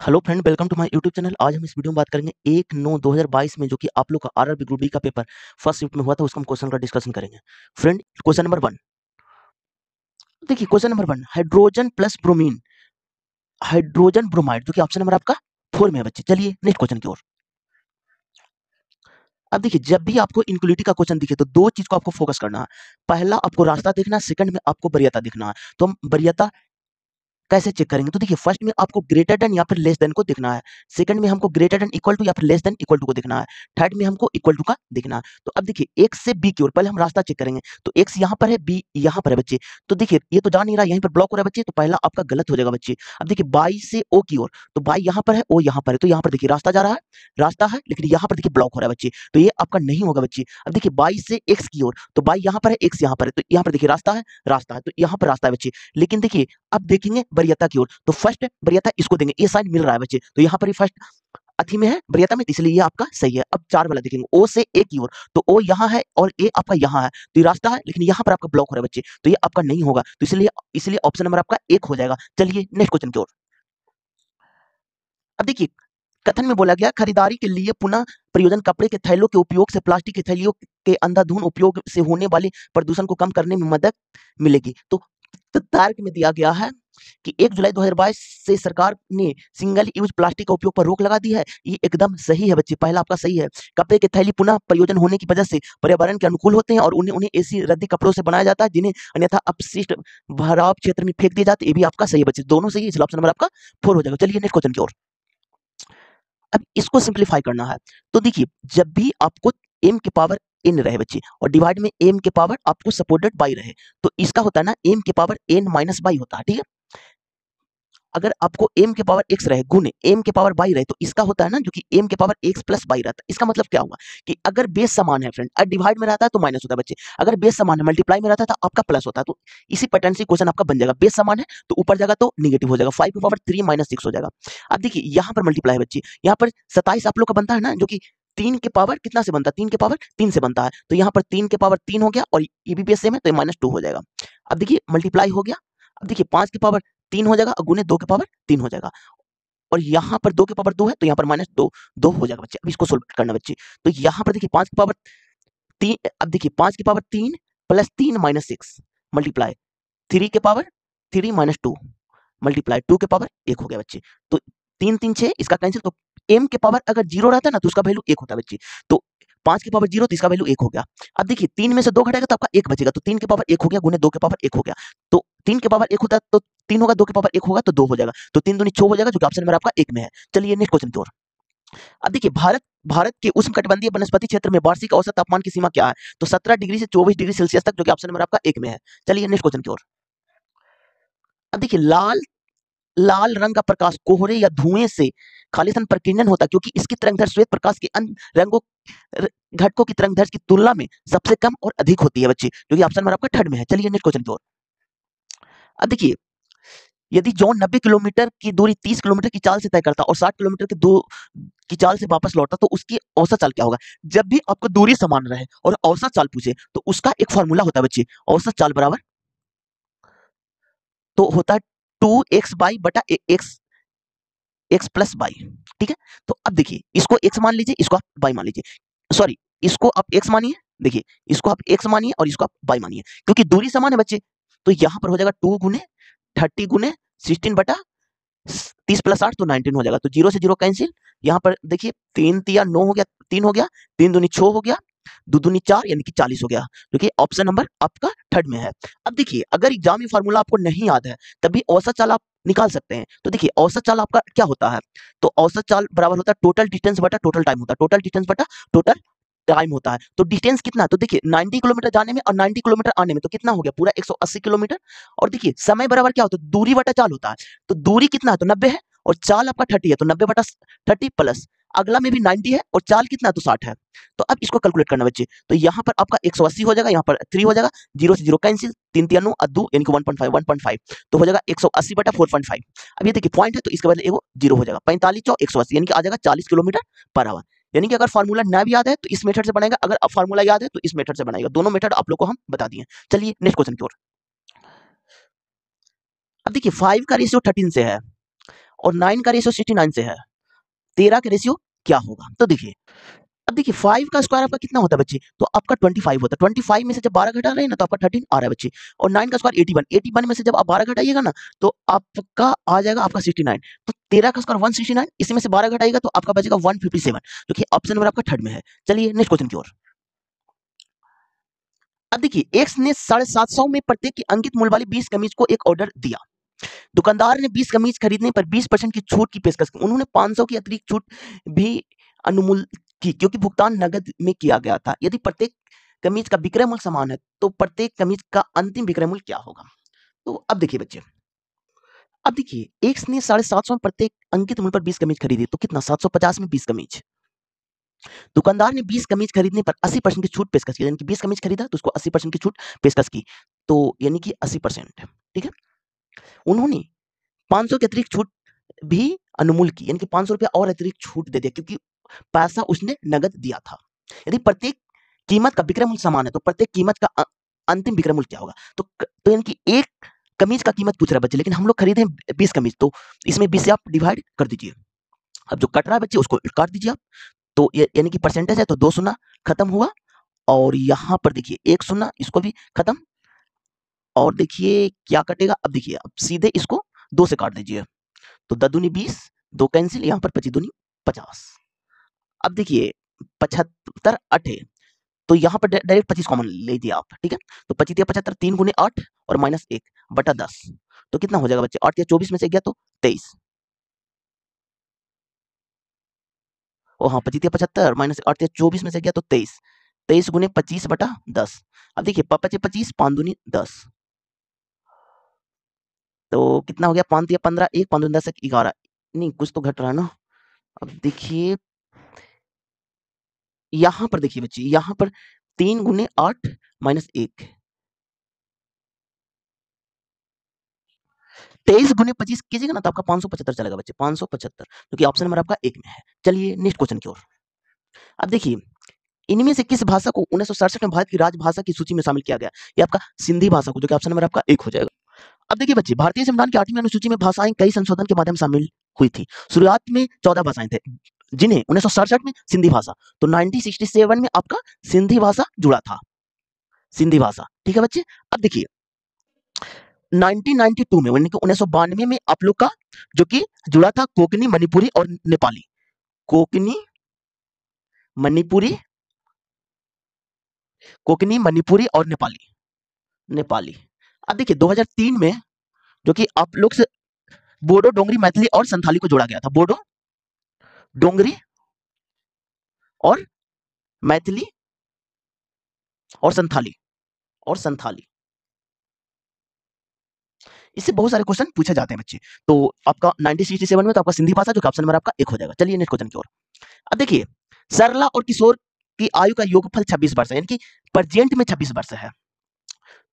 Hello friend, welcome to my YouTube channel. आज हम इस वीडियो में बात करेंगे 1/9/2022 में जो कि आप लोग का आरआरबी ग्रुप डी का पेपर फर्स्ट शिफ्ट में हुआ था, उसका हम क्वेश्चन का डिस्कशन करेंगे। फ्रेंड, क्वेश्चन नंबर 1 देखिए। Question number 1, hydrogen plus bromine, hydrogen bromide, जो कि ऑप्शन नंबर आपका 4 में है बच्चे। चलिए नेक्स्ट क्वेश्चन की ओर। अब देखिए, जब भी आपको इनक्वलिटी का क्वेश्चन दिखे तो दो चीज को आपको फोकस करना है। पहला, आपको रास्ता देखना है। सेकंड में आपको वरीयता दिखना है। तो हम वरीयता कैसे चेक करेंगे? तो देखिए, फर्स्ट में आपको ग्रेटर देन या फिर लेस देन को देखना है। सेकंड में हमको ग्रेटर देन इक्वल टू या फिर लेस देन इक्वल टू को देखना है। थर्ड में हमको इक्वल टू का देखना है। तो अब देखिए, एक्स से बी की ओर पहले हम रास्ता चेक करेंगे। तो एक्स यहाँ पर है, बी यहाँ पर है बच्चे। तो देखिए, ये तो जा नहीं रहा, यहीं पर ब्लॉक हो रहा है बच्चे, तो पहला आपका गलत हो जाएगा बच्चे। अब देखिए, बाई से ओ की ओर, तो बाई यहाँ पर है, ओ यहाँ पर है, तो यहाँ पर देखिए रास्ता जा रहा है, रास्ता है, लेकिन यहाँ पर देखिए ब्लॉक हो रहा है बच्चे, तो ये आपका नहीं होगा बच्चे। अब देखिए, बाई से एक्स की ओर, तो बाई यहाँ पर है, एक्स यहाँ पर है, तो यहाँ पर देखिए रास्ता है, रास्ता है, तो यहाँ पर रास्ता है बच्चे। लेकिन देखिए, अब देखेंगे वरीयता की ओर, तो फर्स्ट वरीयता इसको देंगे, ये साइन मिल रहा है बच्चे, तो यहाँ पर ही फर्स्ट अथी में है, वरीयता में, इसलिए ये आपका सही है। अब 4 वाला देखेंगे, ओ से ए की ओर, तो ओ यहाँ है और ए आपका यहाँ है, तो ये रास्ता है, लेकिन यहाँ पर आपका ब्लॉक हो रहा है बच्चे, तो ये आपका नहीं होगा, तो इसलिए इसलिए ऑप्शन नंबर आपका 1 हो जाएगा। चलिए नेक्स्ट क्वेश्चन की ओर। अब देखिए, कथन में बोला गया, खरीदारी के लिए पुनः प्रयोजन कपड़े के थैलों के उपयोग से प्लास्टिक के थैलियों के अंधाधुंध उपयोग से होने वाले प्रदूषण को कम करने में मदद मिलेगी। तो तर्क में दिया गया है कि 1 जुलाई 2022 से सरकार ने सिंगल यूज प्लास्टिक का उपयोग पर रोक लगा दी है। ये एकदम सही है बच्चे, पहला आपका सही है। कपड़े के थैली पुनः प्रयोजन होने की वजह से पर्यावरण के अनुकूल होते हैं और उन्हें उन्हें ऐसी रद्दी कपड़ों से बनाया जाता है जिन्हें अन्यथा अपशिष्ट भराव क्षेत्र में फेंक दिए जाते। ये भी आपका सही है बच्चे, दोनों सही है, इसलिए ऑप्शन नंबर आपका 4 हो जाएगा। चलिए नेक्स्ट क्वेश्चन की ओर। अब इसको सिंप्लीफाई करना है। तो देखिए, जब भी आपको m के पावर n रहे बच्चे और डिवाइड में m के पावर आपको सपोर्टेड बाई रहे, तो इसका होता है ना m के पावर n माइनस बाई होता है, ठीक है। अगर आपको m के पावर x रहे गुने m के पावर y रहे, तो इसका होता है ना जो कि m के पावर x प्लस y रहता है। इसका मतलब क्या हुआ कि अगर बेस समान है फ्रेंड, अगर डिवाइड में रहता है तो माइनस होता है बच्चे, अगर बेस समान है मल्टीप्लाई में रहता है तो आपका प्लस होता है। तो इसी पैटर्न से क्वेश्चन आपका बन जाएगा, बेस समान है तो ऊपर जाएगा तो निगेटिव हो जाएगा, 5 के पावर 3 माइनस 6 हो जाएगा। अब देखिए, यहाँ पर मल्टीप्लाई है बच्चे, यहाँ पर 27 आप लोग का बनता है ना, जो कि 3 के पावर कितना से बनता है, 3 के पावर 3 से बनता है, तो यहाँ पर 3 के पावर 3 हो गया और ये भी बेस सेम है, तो माइनस 2 हो जाएगा। अब देखिए, मल्टीप्लाई हो गया। अब देखिए, 5 के पावर 3 हो जाएगा और गुने 2 के पावर 3 हो जाएगा, और यहाँ पर 2 के पावर 2 है, तो यहाँ पर माइनस 2 2 हो जाएगा बच्चे। अब इसको सोल्व करना बच्चे, तो यहाँ पर देखिए 5 की पावर 3, अब देखिए 5 की पावर 3 प्लस 3 माइनस 6 मल्टीप्लाई 3 के पावर 3 माइनस 2 मल्टीप्लाई 2 के पावर 1 हो गया बच्चे। तो 3 3 6 इसका कैंसिल, तो m के पावर अगर 0 रहता है ना तो उसका वैल्यू 1 होता है बच्चे। तो 5 की पावर 0 तो इसका वैल्यू 1 हो गया। अब देखिए, 3 में से 2 घटेगा तो आपका 1 बचेगा, तो 3 के पावर 1 हो गया गुने 2 के पावर 1 हो गया, तो 3 के पावर 1 होता है तो 3 होगा, 2 के पावर 1 होगा तो 2 हो जाएगा, तो 3 दूनी 6 हो जाएगा, जो कि ऑप्शन नंबर आपका 1 में है। चलिए नेक्स्ट क्वेश्चन की ओर। अब देखिए, भारत भारत के उष्णकटिबंधीय वनस्पति क्षेत्र में वार्षिक औसत तापमान की सीमा क्या है? तो 17 डिग्री से 24 डिग्री सेल्सियस तक, जो कि ऑप्शन नंबर आपका 1 में है। चलिए नेक्स्ट क्वेश्चन की ओर। अब देखिए, लाल लाल रंग का प्रकाश कोहरे या धुएं से खालिस्तान प्रकीर्णन होता है, क्योंकि इसकी तरंगदैर्घ्य श्वेत प्रकाश के अन्य रंगों घटकों की तरंगदैर्घ्य की तुलना में सबसे कम और अधिक होती है बच्चे, जो कि ऑप्शन नंबर आपका 3 में है। चलिए नेक्स्ट क्वेश्चन की ओर। अब देखिए, यदि जॉन 90 किलोमीटर की दूरी 30 किलोमीटर की चाल से तय करता और 60 किलोमीटर की दो की चाल से वापस लौटता, तो उसकी औसत चाल क्या होगा? जब भी आपको दूरी समान रहे और औसत चाल पूछे, तो उसका एक फॉर्मूला होता है बच्चे, औसत चाल बराबर तो होता है 2x बाई बटा एक्स एक्स प्लस बाई, ठीक है। तो अब देखिए, इसको x मान लीजिए, इसको आप बाई मान लीजिए, सॉरी, इसको आप x मानिए, देखिए इसको आप x मानिए और इसको आप बाई मानिए, क्योंकि दूरी समान है बच्चे। तो यहाँ पर हो जाएगा 2 गुने 30 गुने 16 बटा 30 प्लस 8 तो 19 हो जाएगा, तो 0 से 0 कैंसिल। यहाँ पर देखिए 3 तिया 9 हो गया, 3 हो गया, 3 दूनी 6 हो गया, 2 दूनी 4 यानी कि 40 हो गया, जो कि ऑप्शन नंबर आपका 3 में है। अब देखिए, अगर एग्जाम में फार्मूला आपको नहीं याद है, तभी औसत चाल आप निकाल सकते हैं। तो देखिए, औसत चाल आपका क्या होता है? तो औसत चाल बराबर होता है टोटल डिस्टेंस बटा टोटल टाइम होता है, टोटल डिस्टेंस बटा टोटल टाइम होता है। तो डिस्टेंस कितना है? तो देखिए 90 किलोमीटर जाने में और 90 किलोमीटर आने में, तो कितना हो गया? पूरा 180 किलोमीटर। और देखिए, समय बराबर क्या होता है? दूरी बटा चाल होता है। तो दूरी कितना है? तो 90 है, और चाल आपका 30 है, तो 90 बटा 30 प्लस अगला में भी 90 है और चाल कितना है? तो 60 है। तो अब इसको कैलकुलेट करना बच्चे, तो यहाँ पर आपका 180 हो जाएगा, यहाँ पर 3 हो जाएगा, 0 से 0 कैंसिल, 3 3 9 2 यानी कि 1.5 तो हो जाएगा 180 बटा 4.5। अब ये देखिए पॉइंट है, तो इसके बदले एगो 0 हो जाएगा, 45 चौ 180 यानी कि आ जाएगा 40 किलोमीटर पर आवर। यानी कि अगर फार्मूला ना भी याद है तो इस मेथड से बनाएगा, अगर फार्मूला याद है तो इस मेथड से बनाएगा। दोनों मेथड आप लोग को हम बता दिए। चलिए नेक्स्ट क्वेश्चन की ओर। अब देखिए, 5 का रेशियो 13 से है और 9 का रेशियो 69 से है, 13 का रेशियो क्या होगा? तो देखिए, अब देखिए 5 का स्क्वायर आपका कितना होता है बच्चे? तो आपका 25 होता है। 25 में से जब 12 घटा रहे हैं ना, तो आपका 13 आ रहा है बच्चे। और 9 का स्क्वायर 81, 81 में से जब आप 12 घटाइएगा ना, तो आपका आ जाएगा आपका 69। तो 13 का स्क्वायर 169, इसमें से 12 घटाइएगा तो आपका बचेगा 157, जो कि ऑप्शन नंबर आपका थर्ड में है। चलिए नेक्स्ट क्वेश्चन की ओर। अब देखिए, एक्स ने 750 में प्रत्येक की अंकित मूल्य वाली 20 कमीज को एक ऑर्डर दिया। दुकानदार ने 20 कमीज खरीदने पर 20% की छूट की पेशकश की। उन्होंने 500 की अतिरिक्त छूट भी अनुमूल की, क्योंकि भुगतान नगद में किया गया था। यदि प्रत्येक कमीज का विक्रय मूल्य समान है, तो प्रत्येक कमीज का अंतिम विक्रय मूल्य क्या होगा? तो अब देखिए बच्चे, अब देखिए एक्स ने 750 में प्रत्येक अंकित मूल्य पर 20 कमीज खरीदी, तो कितना? 750 में 20 कमीज। दुकानदार ने 20 कमीज खरीदने पर 80% की छूट पेशकश की, यानी कि 20 कमीज खरीदा तो उसको 80% की छूट पेशकश की, तो यानी कि 80%। ठीक है। उन्होंने 500 की अतिरिक्त छूट भी अनुमूल की, यानी कि 500 रुपया और अतिरिक्त छूट दे दिया, क्योंकि पैसा उसने नगद दिया था। यदि प्रत्येक कीमत का विक्रय मूल्य समान है, तो प्रत्येक कीमत का अंतिम विक्रय मूल्य क्या होगा? तो यानी कि एक कमीज का कीमत पूछ रहा है बच्चे, लेकिन हम लोग खरीदे हैं 20 कमीज, तो इसमें 20 से आप डिवाइड कर दीजिए। अब जो कट रहा है बच्चे उसको काट दीजिए आप। तो यानी कि परसेंटेज है, तो 2 शून्य खत्म हुआ, और यहाँ पर देखिए 1 शून्य, इसको भी खत्म। और देखिए क्या कटेगा, अब देखिए अब सीधे इसको 2 से काट दीजिए, तो 10 दूनी 20, 2 कैंसिल, यहाँ पर 25 दूनी 50। अब देखिए 75 8 है, तो यहाँ पर डायरेक्ट 25 कॉमन ले लीजिए आप। ठीक है। तो 25 या 75, 3 गुने 8 और माइनस 1 बटा 10, तो कितना हो जाएगा बच्चे? 8 या 24 में से गया तो 23। ओ हाँ, 25 या 75 माइनस 8 या 24 में से गया तो 23। 23 गुने 25 बटा 10। अब देखिए 25 25, 5 दूनी 10, तो कितना हो गया? 5 या 15, 1 5 दूनी 10 11। नहीं, कुछ तो घट रहा है ना। अब देखिए यहाँ पर देखिए बच्चे, यहाँ पर 3 गुने 8 माइनस 1, 23 गुने 25 कीजिएगा ना, तो आपका 575 चलेगा बच्चे, 575, क्योंकि ऑप्शन नंबर आपका 1 में है। चलिए नेक्स्ट क्वेश्चन की ओर। अब देखिए, इनमें से किस भाषा को 1967 में भारत की राजभाषा की सूची में शामिल किया गया? ये आपका सिंधी भाषा को, जो कि ऑप्शन नंबर आपका 1 हो जाएगा। अब देखिए बच्चे, भारतीय संविधान की 8वीं अनुसूची में भाषाएं कई संशोधन के माध्यम से शामिल हुई थी। शुरुआत में 14 भाषाएं थे, जिन्हें 1967 में सिंधी भाषा, तो 1967 में आपका सिंधी भाषा जुड़ा था, सिंधी भाषा। ठीक है बच्चे। अब देखिए 1992 में, यानी कि 1992 में आप लोग का जो कि जुड़ा था कोंकणी, मणिपुरी और नेपाली। कोंकणी, मणिपुरी, कोंकणी, मणिपुरी और नेपाली, नेपाली। अब देखिए 2003 में जो कि आप लोग से बोडो, डोंगरी, मैथिली और संथाली को जोड़ा गया था। बोडो, डोंगरी और मैथिली और संथाली, और संथाली। इससे बहुत सारे क्वेश्चन पूछे जाते हैं बच्चे। तो आपका 1967 में तो आपका सिंधी भाषा, जो कि ऑप्शन नंबर आपका 1 हो जाएगा। चलिए नेक्स्ट क्वेश्चन की ओर। अब देखिए, सरला और किशोर की आयु का योगफल 26 वर्ष है, यानी कि प्रेजेंट में 26 वर्ष है।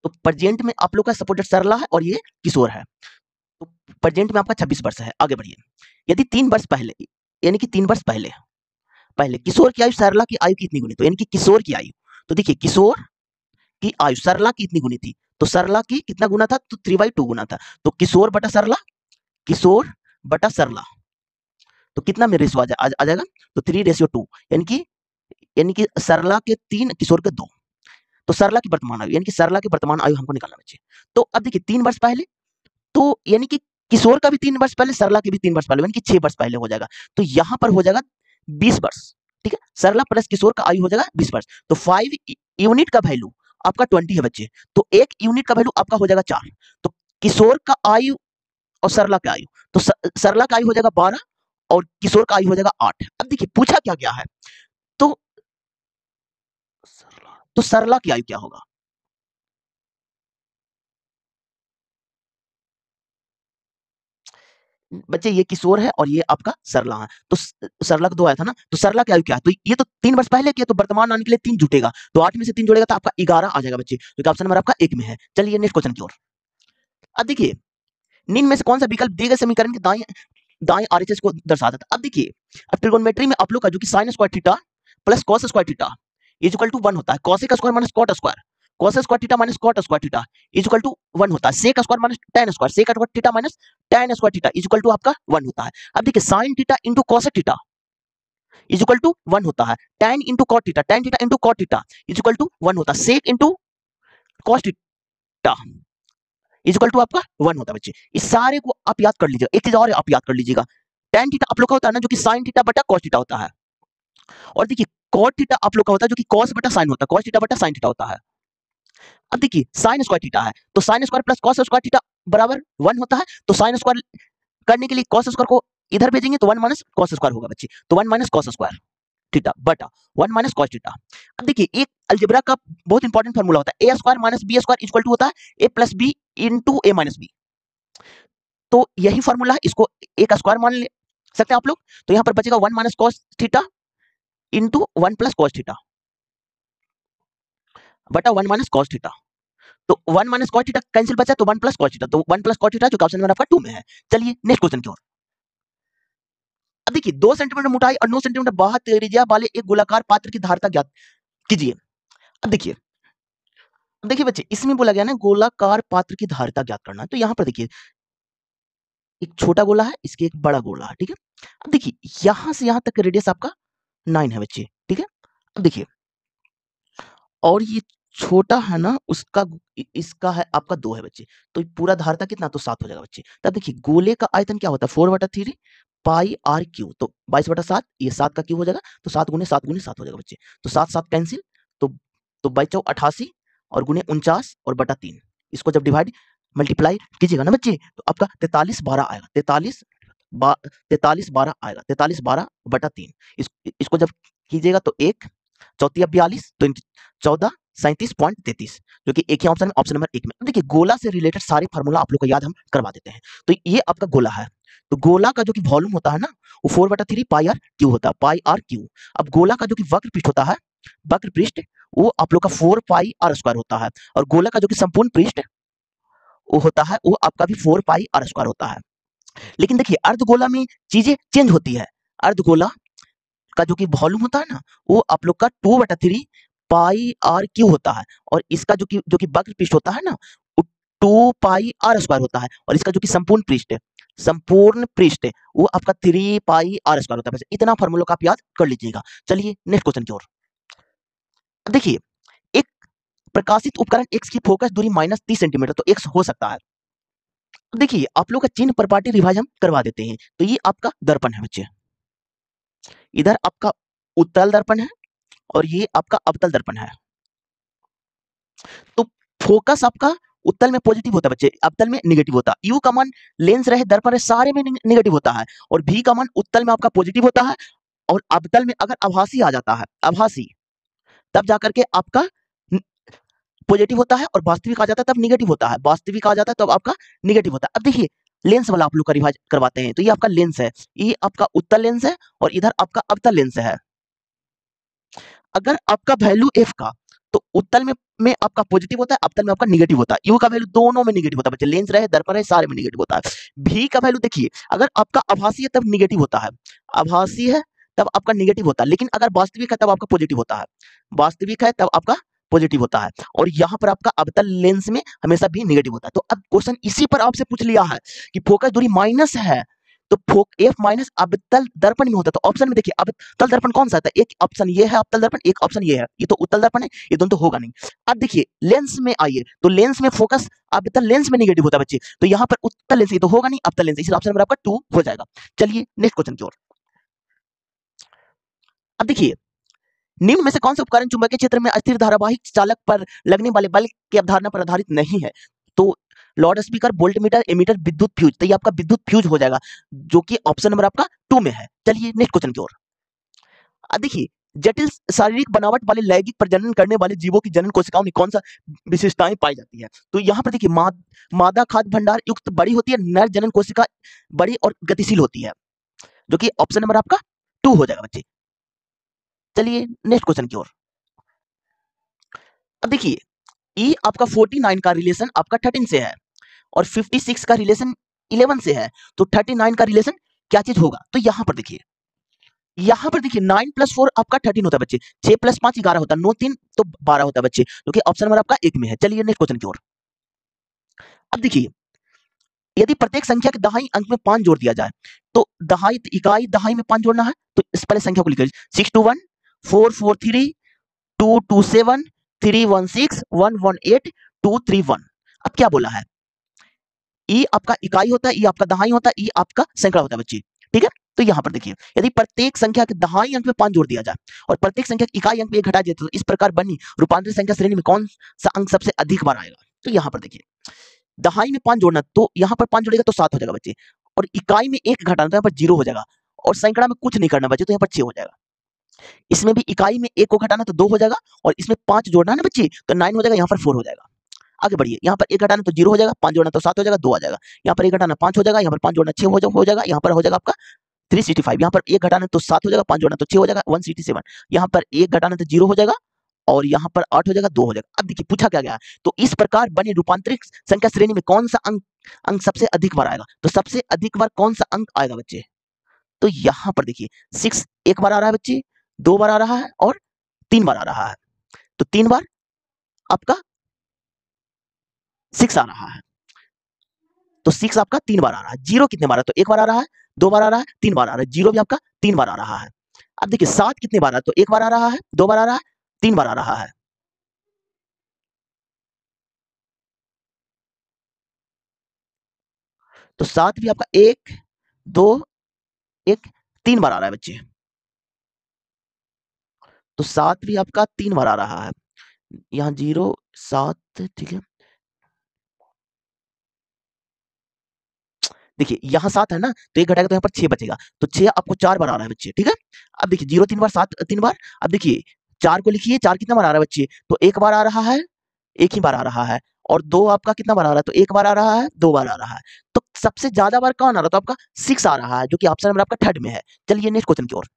तो प्रेजेंट में आप लोग का सपोर्टेड सरला है और ये किशोर है, तो प्रेजेंट में आपका 26 वर्ष है। आगे बढ़िए। यदि 3 वर्ष पहले, यानी कि 3 वर्ष पहले पहले किशोर की आयु सरला की आयु की इतनी गुनी, तो यानी कि किशोर की आयु, तो देखिए किशोर की आयु सरला की इतनी गुनी थी, तो सरला की कितना गुना था? तो 3/2 गुना था। तो किशोर बटा सरला, किशोर बटा सरला, तो कितना में रेशियो आ जाएगा? तो 3:2, यानी कि सरला के 3, किशोर के 2। तो सरला की वर्तमान आयु, यानी कि सरला की वर्तमान आयु हमको निकालना बच्चे। तो अब देखिए 3 वर्ष पहले, तो यानी कि किशोर का भी 3 वर्ष पहले, सरला के भी 3 वर्ष पहले, यानी कि 6 वर्ष पहले हो जाएगा। तो यहाँ पर हो जाएगा 20 वर्ष। ठीक है। सरला प्लस किशोर का आयु हो जाएगा 20 वर्ष। तो 5 यूनिट का वैल्यू आपका 20 है बच्चे, तो 1 यूनिट का वैल्यू आपका हो जाएगा 4। तो किशोर का आयु और सरला का आयु, तो सरला का आयु हो जाएगा 12 और किशोर का आयु हो जाएगा 8। अब देखिए पूछा क्या गया है, तो सरला की आयु क्या होगा? बच्चे ये किशोर है और ये आपका सरला है, तो सरला का 2 आया था ना, तो सरला की आयु क्या है? तो ये तो 3 वर्ष पहले किया, तो वर्तमान आने के लिए 3 जुटेगा, तो 8 में से 3 जुड़ेगा तो आपका 11 आ जाएगा बच्चे, जो कि ऑप्शन नंबर आपका 1 में है। चलिए नेक्स्ट क्वेश्चन की ओर। अब देखिए, निम्न में से कौन सा विकल्प दिए गए समीकरण के दाएं दाएं आरएचएस को दर्शाता था? अब देखिए, अब ट्रिगोनोमेट्री में आप लोग का जो कि sine square theta plus cos square theta is equal to 1 होता है। कॉस का square minus cot square, cos square theta minus cot square theta is equal to 1 होता है। sec square minus tan square, sec square theta minus tan square theta is equal to आपका 1 होता है। अब देखिए sin theta into cos theta is equal to 1 होता है। tan into cot theta, tan theta into cot theta is equal to 1 होता है। sec into cos theta is equal to आपका 1 होता है बच्चे। इस सारे को आप याद कर लीजिएगा। एक चीज और आप याद कर लीजिएगा, tan थीटा आप लोग का होता है ना जो कि sin थीटा बटा cos थीटा होता है, और देखिए cot थीटा आप लोग का होता है जो कि cos बटा sin होता है, cos थीटा बटा sin थीटा होता है। अब देखिए sin स्क्वायर थीटा है तो sin square plus cos square theta बराबर 1 होता है। तो sin स्क्वायर करने के लिए cos स्क्वायर को इधर भेजेंगे तो 1 माइनस cos स्क्वायर होगा बच्चे। तो 1 माइनस cos स्क्वायर थीटा बटा 1 माइनस cos थीटा। अब देखिए एक अलजेब्रा का बहुत इंपॉर्टेंट फार्मूला होता है, a square minus b square equal to होता है a plus b into a minus b। तो यही फार्मूला है, इसको a का स्क्वायर मान ले सकते हैं आप लोग। तो यहां पर बचेगा 1 minus cos theta into 1 plus cos theta बटा 1 माइनस cos थीटा। तो 1 माइनस cos थीटा कैंसिल बचा तो 1 प्लस cos थीटा, तो 1 प्लस cos थीटा जो ऑप्शन नंबर आपका 2 में है। चलिए नेक्स्ट क्वेश्चन की ओर। अब देखिए 2 सेंटीमीटर मोटाई और 9 सेंटीमीटर बाहर त्रिज्या वाले एक गोलाकार पात्र की धारता ज्ञात कीजिए। अब देखिए बच्चे इसमें बोला गया ना गोलाकार पात्र की धारता ज्ञात करना है। तो यहाँ पर देखिए एक छोटा गोला है, इसके एक बड़ा गोला है, ठीक है। अब देखिए यहां से यहां तक रेडियस आपका 9 है बच्चे, ठीक है। अब देखिए और ये छोटा है ना उसका इसका है आपका 2 है बच्चे। तो पूरा धारता कितना, तो 7 हो जाएगा बच्चे। तब देखिए गोले का आयतन क्या होता है 4/3 पाई आर क्यू, तो 22/7 ये 7 का क्यू हो जाएगा, तो 7 गुने 7 गुने 7 हो जाएगा बच्चे। तो 7 7 कैंसिल, तो 22 88 और गुने 49 और बटा 3, इसको जब डिवाइड मल्टीप्लाई कीजिएगा ना बच्चे तो आपका 43 12 आएगा, 43 12 आएगा, 43 12 बटा 3। इसको जब कीजिएगा तो 1 चौथी 42 तो 14 37.33 जो कि एक ही ऑप्शन में, ऑप्शन नंबर 1 में। देखिए गोला से रिलेटेड सारे फार्मूला आप लोग को याद हम करवा देते हैं। तो ये आपका गोला है, तो गोला का जो कि वॉल्यूम होता है ना वो 4/3 पाई आर क्यू होता है, पाई आर क्यू। अब गोला का जो कि वक्र पृष्ठ होता है, वक्र पृष्ठ वो आप लोग का 4 पाई आर स्क्वायर होता है, और गोला का जो कि संपूर्ण पृष्ठ वो होता है वो आपका भी 4 पाई आर स्क्वायर होता है। लेकिन देखिए अर्धगोला में चीजें चेंज होती है। अर्धगोला का जो कि वॉल्यूम होता है ना वो आप लोग का 2/3 पाई आर क्यू होता है, और इसका जो कि वक्र पृष्ठ होता है ना वो 2 पाई आर स्क्वायर होता है, और इसका जो कि संपूर्ण पृष्ठ वो आपका 3 पाई आर स्क्वायर होता है। बस इतना फार्मूला का आप याद कर लीजिएगा। चलिए नेक्स्ट क्वेश्चन की ओर। देखिए एक प्रकाशित उपकरण एक्स की फोकस दूरी -30 सेंटीमीटर, तो एक्स हो सकता है। देखिए आप लोग का चिन्ह प्रॉपर्टी रिवाइज हम करवा देते हैं। तो ये आपका दर्पण है बच्चे, इधर आपका उत्तल दर्पण है और ये आपका अवतल दर्पण है। तो फोकस आपका उत्तल में पॉजिटिव होता है बच्चे, अवतल में नेगेटिव होता है। यू का मान लेंस रहे दर्पण रहे सारे में नेगेटिव होता है, और भी का मान उत्तल में आपका पॉजिटिव होता है, और अवतल में अगर आभासी आ जाता है, आभासी, तब जाकर के आपका पॉजिटिव होता है, और वास्तविक आ जाता है तब नेगेटिव होता है, वास्तविक आ जाता है तब आपका नेगेटिव होता है। अब देखिए लेंस वाला आप लोग का रिवाइज करवाते हैं। तो ये आपका लेंस है, ये आपका उत्तल लेंस है, और इधर आपका अवतल लेंस है। अगर आपका वैल्यू एफ का तो उत्तल में आपका पॉजिटिव होता है, अवतल में आपका नेगेटिव होता है। यू का वैल्यू दोनों में नेगेटिव होता है बच्चे, लेंस रहे दर्पण रहे सारे में नेगेटिव होता है। भी का वैल्यू देखिए अगर आपका आभासी है तब नेगेटिव होता है, आभासी है तब आपका नेगेटिव होता है, लेकिन अगर वास्तविक है तब आपका पॉजिटिव होता है, वास्तविक है तब आपका पॉजिटिव होता है, और यहाँ पर आपका अवतल लेंस में हमेशा भी नेगेटिव होता है। तो अब क्वेश्चन इसी पर आपसे पूछ लिया है कि फोकस दूरी माइनस है तो एफ माइनस अवतल दर्पण में होता है। तो ऑप्शन में देखिए अवतल दर्पण कौन सा आता है, एक ऑप्शन ये है अवतल दर्पण, एक ऑप्शन ये है, ये तो उत्तल दर्पण है, ये दोनों तो होगा नहीं। अब देखिए लेंस में आइए, तो लेंस में फोकस अवतल लेंस में नेगेटिव होता है बच्चे, तो यहाँ पर उत्तल लेंस, ये तो होगा नहीं, अवतल लेंस, इसलिए ऑप्शन नंबर आपका 2 हो जाएगा। चलिए नेक्स्ट क्वेश्चन की ओर। अब देखिए निम्न में से कौन सा उपकरण चुंबकीय क्षेत्र में अस्थिर धारावाहिक चालक पर लगने वाले बल की अवधारणा पर आधारित नहीं है। तो loud speaker, volt meter, ammeter, विद्युत फ्यूज, तो ये आपका विद्युत फ्यूज हो जाएगा जो कि ऑप्शन नंबर आपका 2 में है। चलिए नेक्स्ट क्वेश्चन की ओर। अब देखिए जटिल शारीरिक बनावट वाले लैंगिक प्रजनन करने वाले जीवों की जनन कोशिकाओं में कौन सा विशेषताएं पाई जाती है। तो यहाँ पर देखिए मादा खाद्य भंडार युक्त बड़ी होती है, नर जनन कोशिका बड़ी और गतिशील होती है, जो कि ऑप्शन नंबर आपका 2 हो जाएगा बच्चे। चलिए नेक्स्ट क्वेश्चन की ओर। अब देखिए ये आपका 49 का रिलेशन आपका 13 से है, और 56 का रिलेशन 11 से है, तो 39 का रिलेशन क्या चीज होगा। तो यहां पर देखिए यहाँ पर देखिए 9 प्लस 4 आपका 13 होता है बच्चे, 6 प्लस 5 11 होता है, 9 3 तो 12 होता है बच्चे, जो कि ऑप्शन नंबर आपका 1 में है। चलिए नेक्स्ट क्वेश्चन की ओर। अब देखिए, यदि प्रत्येक संख्या के दहाई अंक में 5 जोड़ दिया जाए, तो दहाई इकाई दहाई में 5 जोड़ना है, तो इस पहले संख्या को लिखिए 621 443 227 316 118 231। अब क्या बोला है, ई आपका इकाई होता है, ई आपका दहाई होता है, ई आपका सैकड़ा होता है बच्चे, ठीक है। तो यहाँ पर देखिए, यदि प्रत्येक संख्या के दहाई अंक में 5 जोड़ दिया जाए और प्रत्येक संख्या के इकाई अंक में 1 घटा दिया, तो इस प्रकार बनी रूपांतरित संख्या श्रेणी में कौन सा अंक सबसे अधिक बार आएगा। तो यहाँ पर देखिए, दहाई में 5 जोड़ना, तो यहाँ पर 5 जोड़ेगा तो 7 हो जाएगा बच्चे, और इकाई में 1 घटाना तो यहाँ पर 0 हो जाएगा, और सैकड़ा में कुछ नहीं करना बच्चे, तो यहाँ पर 6 हो जाएगा। इसमें भी इकाई में 1 को घटाना तो 2 हो जाएगा, और इसमें 5 जोड़ना है ना बच्चे, तो 9 हो जाएगा, यहाँ पर 4 हो जाएगा। आगे बढ़िए, यहाँ पर 1 घटाना तो 0 हो जाएगा, 5 जोड़ना तो 7 हो जाएगा, 2 आ जाएगा। यहाँ पर 1 घटाना 5 हो जाएगा, यहाँ पर 5 जोड़ना 6 हो जाएगा, यहाँ पर हो जाएगा आपका 365। यहाँ पर 1 घटाना तो 7 हो जाएगा, 5 जोड़ना तो 6 हो जाएगा, 167। यहाँ पर 1 घटाना तो 0 हो जाएगा, और यहाँ पर 8 हो जाएगा, 2 हो जाएगा। अब देखिए पूछा क्या गया है, तो इस प्रकार बने रूपांतरित संख्या श्रेणी में कौन सा अंक अंक सबसे अधिक बार आएगा। तो सबसे अधिक बार कौन सा अंक आएगा बच्चे, तो यहाँ पर देखिए 6 एक बार आ रहा है बच्चे, 2 बार आ रहा है, और 3 बार आ रहा है। तो 3 बार आपका 6 आ रहा है, तो 6 आपका 3 बार आ रहा है। 0 कितने बार है, तो 1 बार आ रहा है, 2 बार आ रहा है, 3 बार आ रहा है। 0 भी आपका 3 बार आ रहा है। अब देखिए 7 कितने बार आ रहा है, तो 1 बार आ रहा है, 2 बार आ रहा है, 3 बार आ रहा है। तो 7 भी आपका 1 2 1 3 बार आ रहा है बच्चे, तो 7 भी आपका 3 बार आ रहा है। यहाँ 0 7, ठीक है। देखिए यहाँ 7 है ना, तो 1 घटाएगा तो यहाँ पर 6 बचेगा, तो 6 आपको 4 बार आ रहा है बच्चे, ठीक है। अब देखिए 0 3 बार, 7 3 बार। अब देखिए 4 को लिखिए, 4 कितना बार आ रहा है बच्चे, तो 1 बार आ रहा है, 1 ही बार आ रहा है। और 2 आपका कितना बार आ रहा है, तो 1 बार आ रहा है, 2 बार आ रहा है। तो सबसे ज्यादा बार कौन आ रहा है, तो आपका 6 आ रहा है, जो कि ऑप्शन नंबर आपका थर्ड में है। चलिए नेक्स्ट क्वेश्चन की ओर।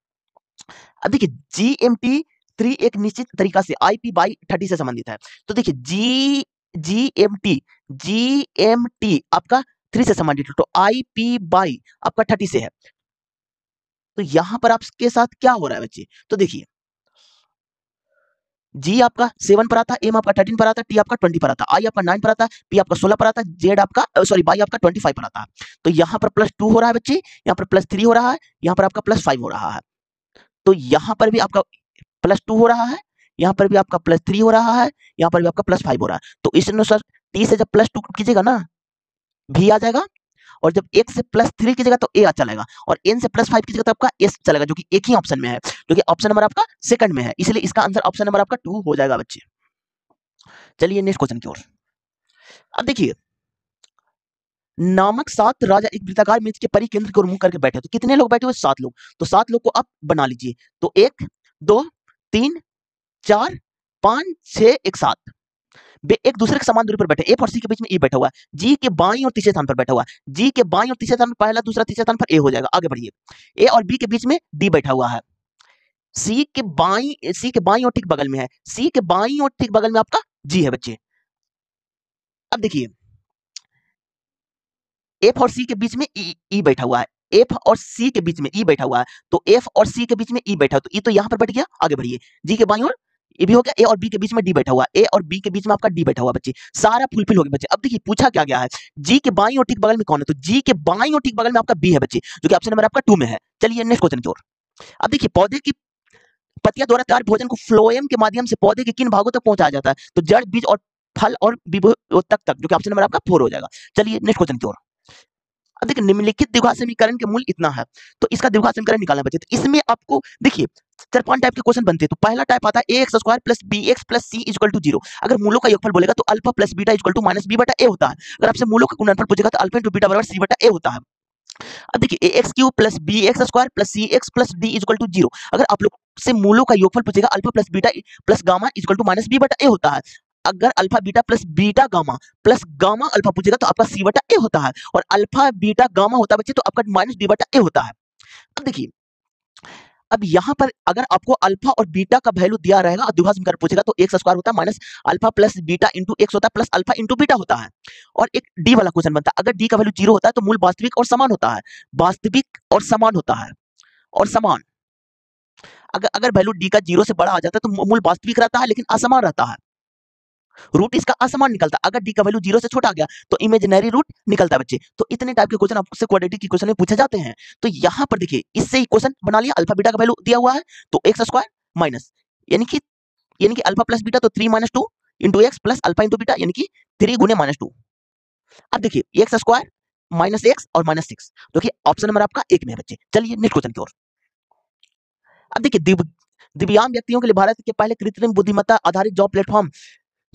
अब देखिए जीएमटी 3 एक निश्चित तरीका से आईपी बाई 30 से संबंधित है। तो देखिए जीएमटी जीएमटी आपका 3 से संबंधित है, तो आईपी बाई आपका 30 से है। तो यहां पर आपके साथ क्या हो रहा है बच्चे, तो देखिए जी आपका 7 पर आता है, एम आपका 13 पर आता है, टी आपका 20 पर आता है, आई आपका 9 पर आता है, पी आपका 16 पर आता है, जेड आपका सॉरी बाई आपका 25 पर आता है। तो यहाँ पर +2 हो रहा है बच्चे, यहाँ पर +3 हो रहा है, यहाँ पर आपका +5 हो रहा है। तो यहाँ पर भी आपका +2 हो रहा है, यहाँ पर भी आपका +3 हो रहा है, यहाँ पर भी आपका +5 हो रहा है। तो इस अनुसार टी से जब +2 कीजिएगा ना, भी आ जाएगा, और जब एक से +3 कीजिएगा तो ए चलेगा, और एन से +5 कीजिएगा तो आपका एस चलेगा, जो कि एक ही ऑप्शन में है, जो कि ऑप्शन नंबर आपका सेकंड में है, इसलिए इसका आंसर ऑप्शन नंबर आपका 2 हो जाएगा बच्चे। चलिए नेक्स्ट क्वेश्चन की ओर। अब देखिए, नामक 7 राजा एक वृत्ताकार मेज के परिकेंद्र को मुंह करके बैठे, तो कितने लोग बैठे हुए, 7 लोग। तो 7 लोग को आप बना लीजिए, तो 1 2 3 4 5 6 1 7 वे एक दूसरे के समान दूरी पर बैठे, ए और सी के बीच में ई बैठा हुआ है, जी के बाईं और तीसरे स्थान पर बैठा हुआ है, जी के बाईं और तीसरे स्थान पर पहला दूसरा तीसरे स्थान पर ए हो जाएगा। आगे बढ़िए, ए और बी के बीच में डी बैठा हुआ है, सी के बाईं और ठीक बगल में है, सी के बाईं और ठीक बगल में आपका जी है बच्चे। अब देखिए एफ और सी के बीच में ई बैठा हुआ है, एफ और सी के बीच में ई बैठा हुआ है, तो एफ और सी के बीच में ई बैठा, तो ई तो यहाँ पर बैठ गया। आगे बढ़िए, जी के बाईं ओर ये भी हो गया, ए और बी के बीच में डी बैठा हुआ, ए और बी के बीच में आपका डी बैठा हुआ बच्चे, सारा फुलफिल हो गया बच्चे। अब देखिए पूछा क्या गया है, जी के बाईं और ठीक बगल में कौन है, तो जी के बाईं और ठीक बगल में आपका बी है बच्चे, जो कि ऑप्शन नंबर आपका 2 में है। चलिए नेक्स्ट क्वेश्चन की ओर। अब देखिए, पौधे की पत्तियां द्वारा तैयार भोजन को फ्लोएम के माध्यम से पौधे के किन भागों तक पहुंचाया जाता है, तो जड़, बीज और फल और तक, जो कि ऑप्शन नंबर आपका 4 हो जाएगा। चलिए नेक्स्ट क्वेश्चन की ओर। अब देखिए, निम्नलिखित द्विघात समीकरण के मूल इतना है, तो इसका द्विघात समीकरण निकालना बचे। तो इसमें आपको देखिए 4-5 टाइप के क्वेश्चन बनते हैं। तो पहला टाइप आता है ax square plus bx plus c equal to 0। अगर मूलों का योगफल बोलेगा तो alpha plus beta equal to minus b बटा ए होता है। अगर आपसे मूलों का गुणनफल पूछेगा तो अल्फा इंटू बीटा बराबर सी बटा ए होता है। अब देखिए ax cube plus bx square plus cx plus d equal to 0। अगर आप लोग से मूलों का योगफल पूछेगा alpha plus beta plus gamma equal to minus b बटा ए होता है। अगर alpha beta plus gamma alpha पूछेगा तो आपका सी बटा ए होता है, और अल्फा बीटा गामा होता है बच्चे तो आपका माइनस डी बटा ए होता है। अब देखिए, अब यहाँ पर अगर आपको अल्फा और बीटा का वैल्यू दिया रहेगा और द्विघात समीकरण पूछेगा तो एक्स स्क्वायर होता है minus alpha plus beta into x होता है प्लस अल्फा इंटू बीटा होता है। और एक डी वाला क्वेश्चन बनता है, अगर डी का वैल्यू 0 होता है तो मूल वास्तविक और समान होता है, वास्तविक और समान होता है, और समान अगर अगर वैल्यू डी का 0 से बड़ा आ जाता है तो मूल वास्तविक रहता है लेकिन असमान रहता है, रूट इसका असमान निकलता है। अगर डी का वैल्यू 0 से छोटा आ गया तो इमेजिनरी रूट निकलता है बच्चे। तो इतने टाइप के क्वेश्चन आपसे क्वाड्रेटिक इक्वेशन में पूछे जाते हैं। तो यहाँ पर देखिए इससे इक्वेशन बना लिया, अल्फा बीटा का वैल्यू दिया हुआ है तो एक्स स्क्वायर माइनस यानी कि अल्फा प्लस बीटा तो 3 minus 2 into x plus alpha into beta यानी कि 3 गुने माइनस 2। अब देखिए एक्स स्क्वायर माइनस एक्स और माइनस 6, देखिए ऑप्शन नंबर आपका एक में है बच्चे। चलिए नेक्स्ट क्वेश्चन की ओर। अब देखिए दिव्यांग व्यक्तियों के लिए भारत के पहले कृत्रिम बुद्धिमत्ता आधारित जॉब प्लेटफॉर्म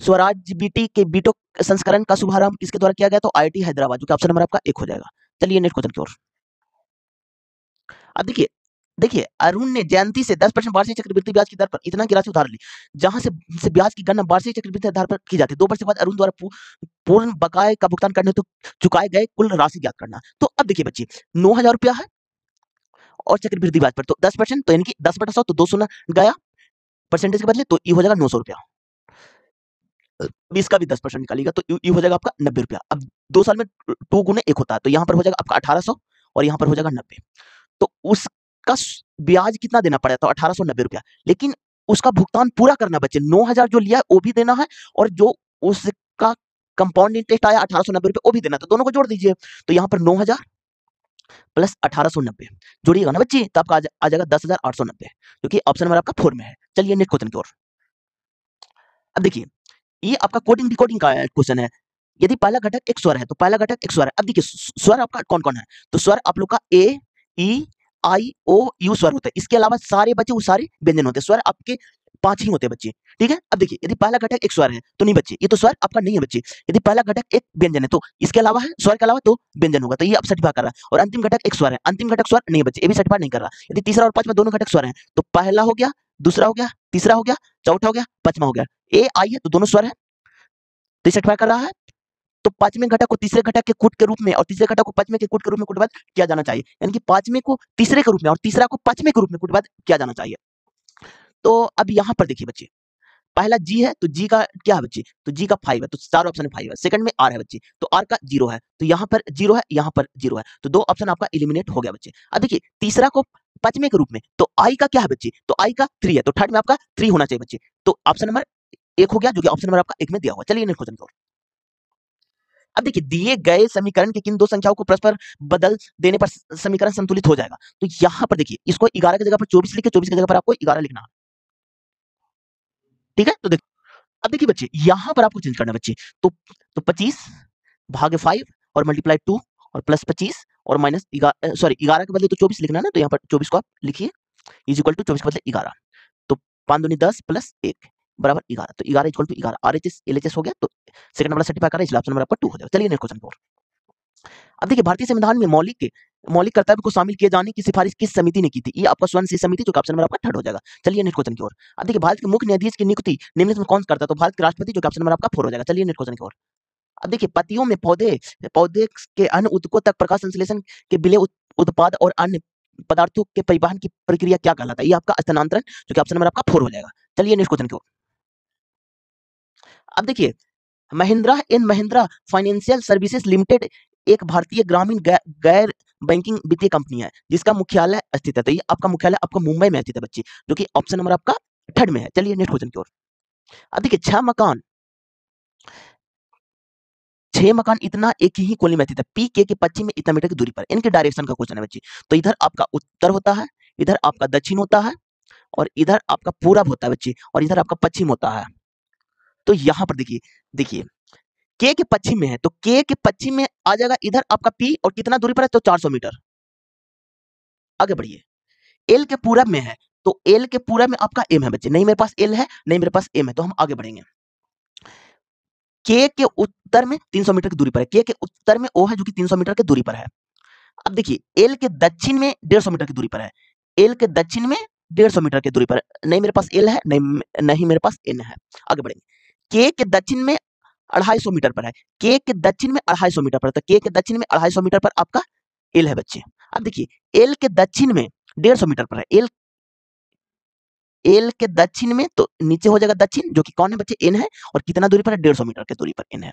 स्वराज बीटी के बीटो संस्करण का शुभारंभ किसके द्वारा किया गया? तो आईआईटी हैदराबाद, जो कि ऑप्शन नंबर आपका एक हो जाएगा। चलिए नेक्स्ट क्वेश्चन की ओर। अब देखिए देखिए अरुण ने जयंती से 10% वार्षिक चक्रवृद्धि ब्याज की दर पर इतना की राशि उधार ली, जहां से ब्याज की गणना वार्षिक चक्रवृद्धि आधार पर की जाती है। 2 वर्ष के बाद अरुण द्वारा पूर्ण बकाये का भुगतान करने तो चुकाए गए कुल राशि ज्ञात करना। तो अब देखिए बच्चे 9,000 रुपया है और चक्रवृद्धि ब्याज पर तो 10%, तो यानी कि 10/100 तो 2 शून्य गया परसेंटेज के बदले, तो ये हो जाएगा 900 रुपया। इसका भी 10% निकालिएगा तो ये हो जाएगा आपका 90 रुपया। अब 2 साल में 2 गुने 1 होता है, तो यहाँ पर हो जाएगा आपका 1800 और यहाँ पर हो जाएगा 90। तो उसका ब्याज कितना देना पड़ेगा? तो 1890 रुपया। लेकिन उसका भुगतान पूरा करना बच्चे, 9,000 जो लिया है वो भी देना है और जो उसका कंपाउंड इंटरेस्ट आया 1890 रुपये वो भी देना, तो दोनों को जोड़ दीजिए। तो यहाँ पर 9,000 प्लस 1890 जोड़िएगा ना बच्चे, तो आपका आ जाएगा 10,890, जो कि ऑप्शन नंबर आपका 4 में है। चलिए नेक्स्ट क्वेश्चन की ओर। अब देखिए ये आपका कोडिंग डिकोडिंग का क्वेश्चन है। यदि पहला घटक एक स्वर है तो पहला घटक एक स्वर है। अब देखिए स्वर आपका कौन कौन है? तो स्वर आप लोग का ए ई आई ओ यू स्वर होते हैं। इसके अलावा सारे बच्चे वो सारे व्यंजन होते हैं। स्वर आपके 5 ही होते हैं बच्चे, ठीक है। अब देखिए यदि पहला घटक एक स्वर है तो नहीं बच्चे, ये तो स्वर आपका नहीं है बच्चे। यदि पहला घटक एक व्यंजन है तो इसके अलावा है, स्वर के अलावा तो व्यंजन होगा, तो ये आप सर्टिफाई कर रहा है। और अंतिम घटक एक स्वर है, अंतिम घटक स्वर नहीं है बच्चे, ये भी सर्टिफाई नहीं कर रहा। यदि तीसरा और पांचवा दोनों घटक स्वर है तो पहला हो गया, दूसरा हो गया, तीसरा हो गया, चौथा हो गया, पांचवा हो गया। ए आई है तो दोनों स्वर है, तो सर्टिफाई कर रहा है। तो पांचवें घटक को तीसरे घटक के कूट के रूप में और तीसरे घटक को पांचवें के कूट के रूप में कूटबद्ध किया जाना चाहिए, यानी कि पांचवें को तीसरे के रूप में और तीसरा को पांचवें के रूप में कूटबद्ध किया जाना चाहिए। तो अब यहाँ पर देखिए बच्चे, पहला जी है तो जी का क्या है बच्चे? तो जी का 5 है, तो चार ऑप्शन में 5 है। सेकंड में आर है बच्चे, तो आर का 0 है, तो यहाँ पर 0 है, यहाँ पर 0 है, तो 2 ऑप्शन आपका एलिमिनेट हो गया बच्चे। अब देखिए तीसरा को पांचवें के रूप में, तो आई का क्या है बच्चे? तो आई का 3 है, तो थर्ड में आपका 3 होना चाहिए बच्चे। तो ऑप्शन नंबर 1 हो गया, जो कि ऑप्शन नंबर आपका 1 में दिया हुआ। चलिए नेक्स्ट क्वेश्चन की ओर। अब देखिए दिए गए समीकरण के किन दो संख्याओं को परस्पर बदल देने पर समीकरण संतुलित हो जाएगा? तो यहाँ पर देखिए इसको 11 की जगह पर 24 लिखे, 24 की जगह पर आपको 11 लिखना है, ठीक है। तो देखो अब देखिए बच्चे यहाँ पर आपको चेंज करना है बच्चे। तो 25 भागे 5 और मल्टीप्लाई 2 और प्लस 25 और माइनस 11 के बदले तो 24 लिखना है ना, तो यहाँ पर 24 को आप लिखिए इज इक्वल टू 24 के बदले 11, तो 5 दूनी 10 प्लस 1 बराबर 11, तो 11 इक्वल टू 11 आरएचएस एलएचएस हो गया, तो सेकंड नंबर सर्टिफाई कर रहा है, इसलिए ऑप्शन नंबर आपका 2 हो जाएगा। चलिए नेक्स्ट क्वेश्चन पर। अब देखिए भारतीय संविधान में मौलिक कर्तव्य को शामिल किए जाने की सिफारिश किस समिति ने की थी? ये आपका स्वर्ण समिति, जो ऑप्शन नंबर आपका थर्ड हो जाएगा। चलिए नेक्स्ट क्वेश्चन की ओर। अब देखिए भारत के मुख्य न्यायाधीश की नियुक्ति निम्नलिखित में कौन करता है? तो भारत के राष्ट्रपति, जो ऑप्शन नंबर आपका 4 हो जाएगा। चलिए नेक्स्ट क्वेश्चन की ओर। अब देखिए पत्तियों में पौधे के अन्य ऊतकों तक प्रकाश संश्लेषण के विलेय उत्पाद और अन्य पदार्थों के परिवहन की प्रक्रिया क्या कहलाता है? ये आपका स्थानांतरण, जो कि ऑप्शन नंबर आपका 4 हो जाएगा। चलिए नेक्स्ट क्वेश्चन की ओर। अब देखिए Mahindra and Mahindra financial services limited एक भारतीय ग्रामीण गैर बैंकिंग वित्तीय कंपनी है जिसका मुख्यालय स्थित है। तो ये आपका मुख्यालय आपका मुंबई में स्थित है बच्चे, जो कि ऑप्शन नंबर आपका थर्ड में है। चलिए नेक्स्ट क्वेश्चन की ओर। अब देखिए 6 मकान इतना एक ही कॉलोनी में स्थित है, पी के पश्चिम में इतना मीटर की दूरी पर। इनके डायरेक्शन का क्वेश्चन है बच्चे। तो इधर आपका उत्तर होता है, इधर आपका दक्षिण होता है और इधर आपका पूरब होता है बच्चे, और इधर आपका पश्चिम होता है। तो यहाँ पर देखिए देखिए के पश्चिम में है, तो के पश्चिम में आ जाएगा इधर आपका पी, और कितना दूरी पर है? तो 400 मीटर। आगे बढ़िए। एल के पूरब में है, तो एल के पूरब में आपका एम है बच्चे। नहीं मेरे पास एल है, नहीं मेरे पास एम है, तो हम आगे बढ़ेंगे। के उत्तर में 300 मीटर की दूरी पर है, के उत्तर में ओ है, जो कि 300 मीटर की दूरी पर है। अब देखिए एल के दक्षिण में 150 मीटर की दूरी पर है, एल के दक्षिण में 150 मीटर की दूरी पर। नहीं मेरे पास एल है, नहीं मेरे पास एन है। आगे बढ़ेंगे। के दक्षिण में 250 मीटर पर है, के दक्षिण में 250 मीटर पर, तो के दक्षिण में 250 मीटर पर आपका एल है बच्चे। अब देखिए एल के दक्षिण में 150 मीटर पर है, एल के दक्षिण में, तो नीचे हो जाएगा दक्षिण, जो कि कौन है बच्चे, एन है, और कितना दूरी पर है, 150 मीटर के दूरी पर एन है।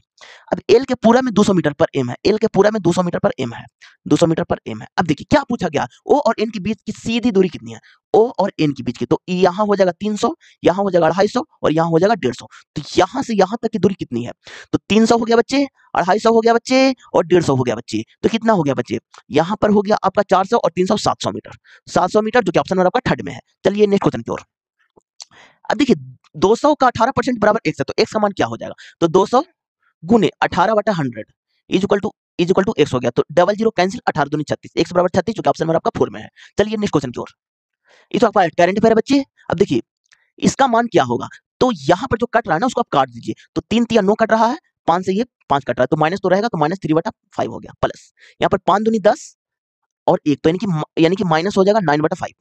अब एल के पूरा में 200 मीटर पर एम है, एल के पूरा में 200 मीटर पर एम है, 200 मीटर पर एम है। अब देखिए क्या पूछा गया, ओ और एन के बीच की सीधी दूरी कितनी है, ओ और एन के बीच की, तो यहाँ हो जाएगा 300, यहाँ हो जाएगा 250 और यहाँ हो जाएगा 150। तो यहाँ से यहाँ तक की दूरी कितनी है, तो 300 हो गया बच्चे, 250 हो गया बच्चे, और 150 हो गया बच्चे। तो कितना हो गया बच्चे, यहाँ पर हो गया आपका 400 और 300 700 मीटर, 700 मीटर, जो कि ऑप्शन नंबर आपका थर्ड में है। चलिए नेक्स्ट क्वेश्चन की ओर। अब देखिए 200 का 18% बराबर x है, तो x का मान क्या हो जाएगा, तो 200 गुने 18/100 इज इक्वल टू x हो गया। तो 00 कैंसिल, 18 दूनी 36, x बराबर 36, जो कि ऑप्शन नंबर आपका 4 में है। चलिए नेक्स्ट क्वेश्चन की ओर। ये तो आपका करंट अफेयर है बच्चे। अब देखिए इसका मान क्या होगा, तो यहाँ पर जो कट रहा है ना उसको आप काट दीजिए, तो 3 3 9 कट रहा है, 5 से ये 5 कट रहा है, तो माइनस तो रहेगा, तो माइनस 3/5 हो गया, प्लस यहाँ पर 5 दूनी 10 और 1, तो यानी कि माइनस हो जाएगा 9/5,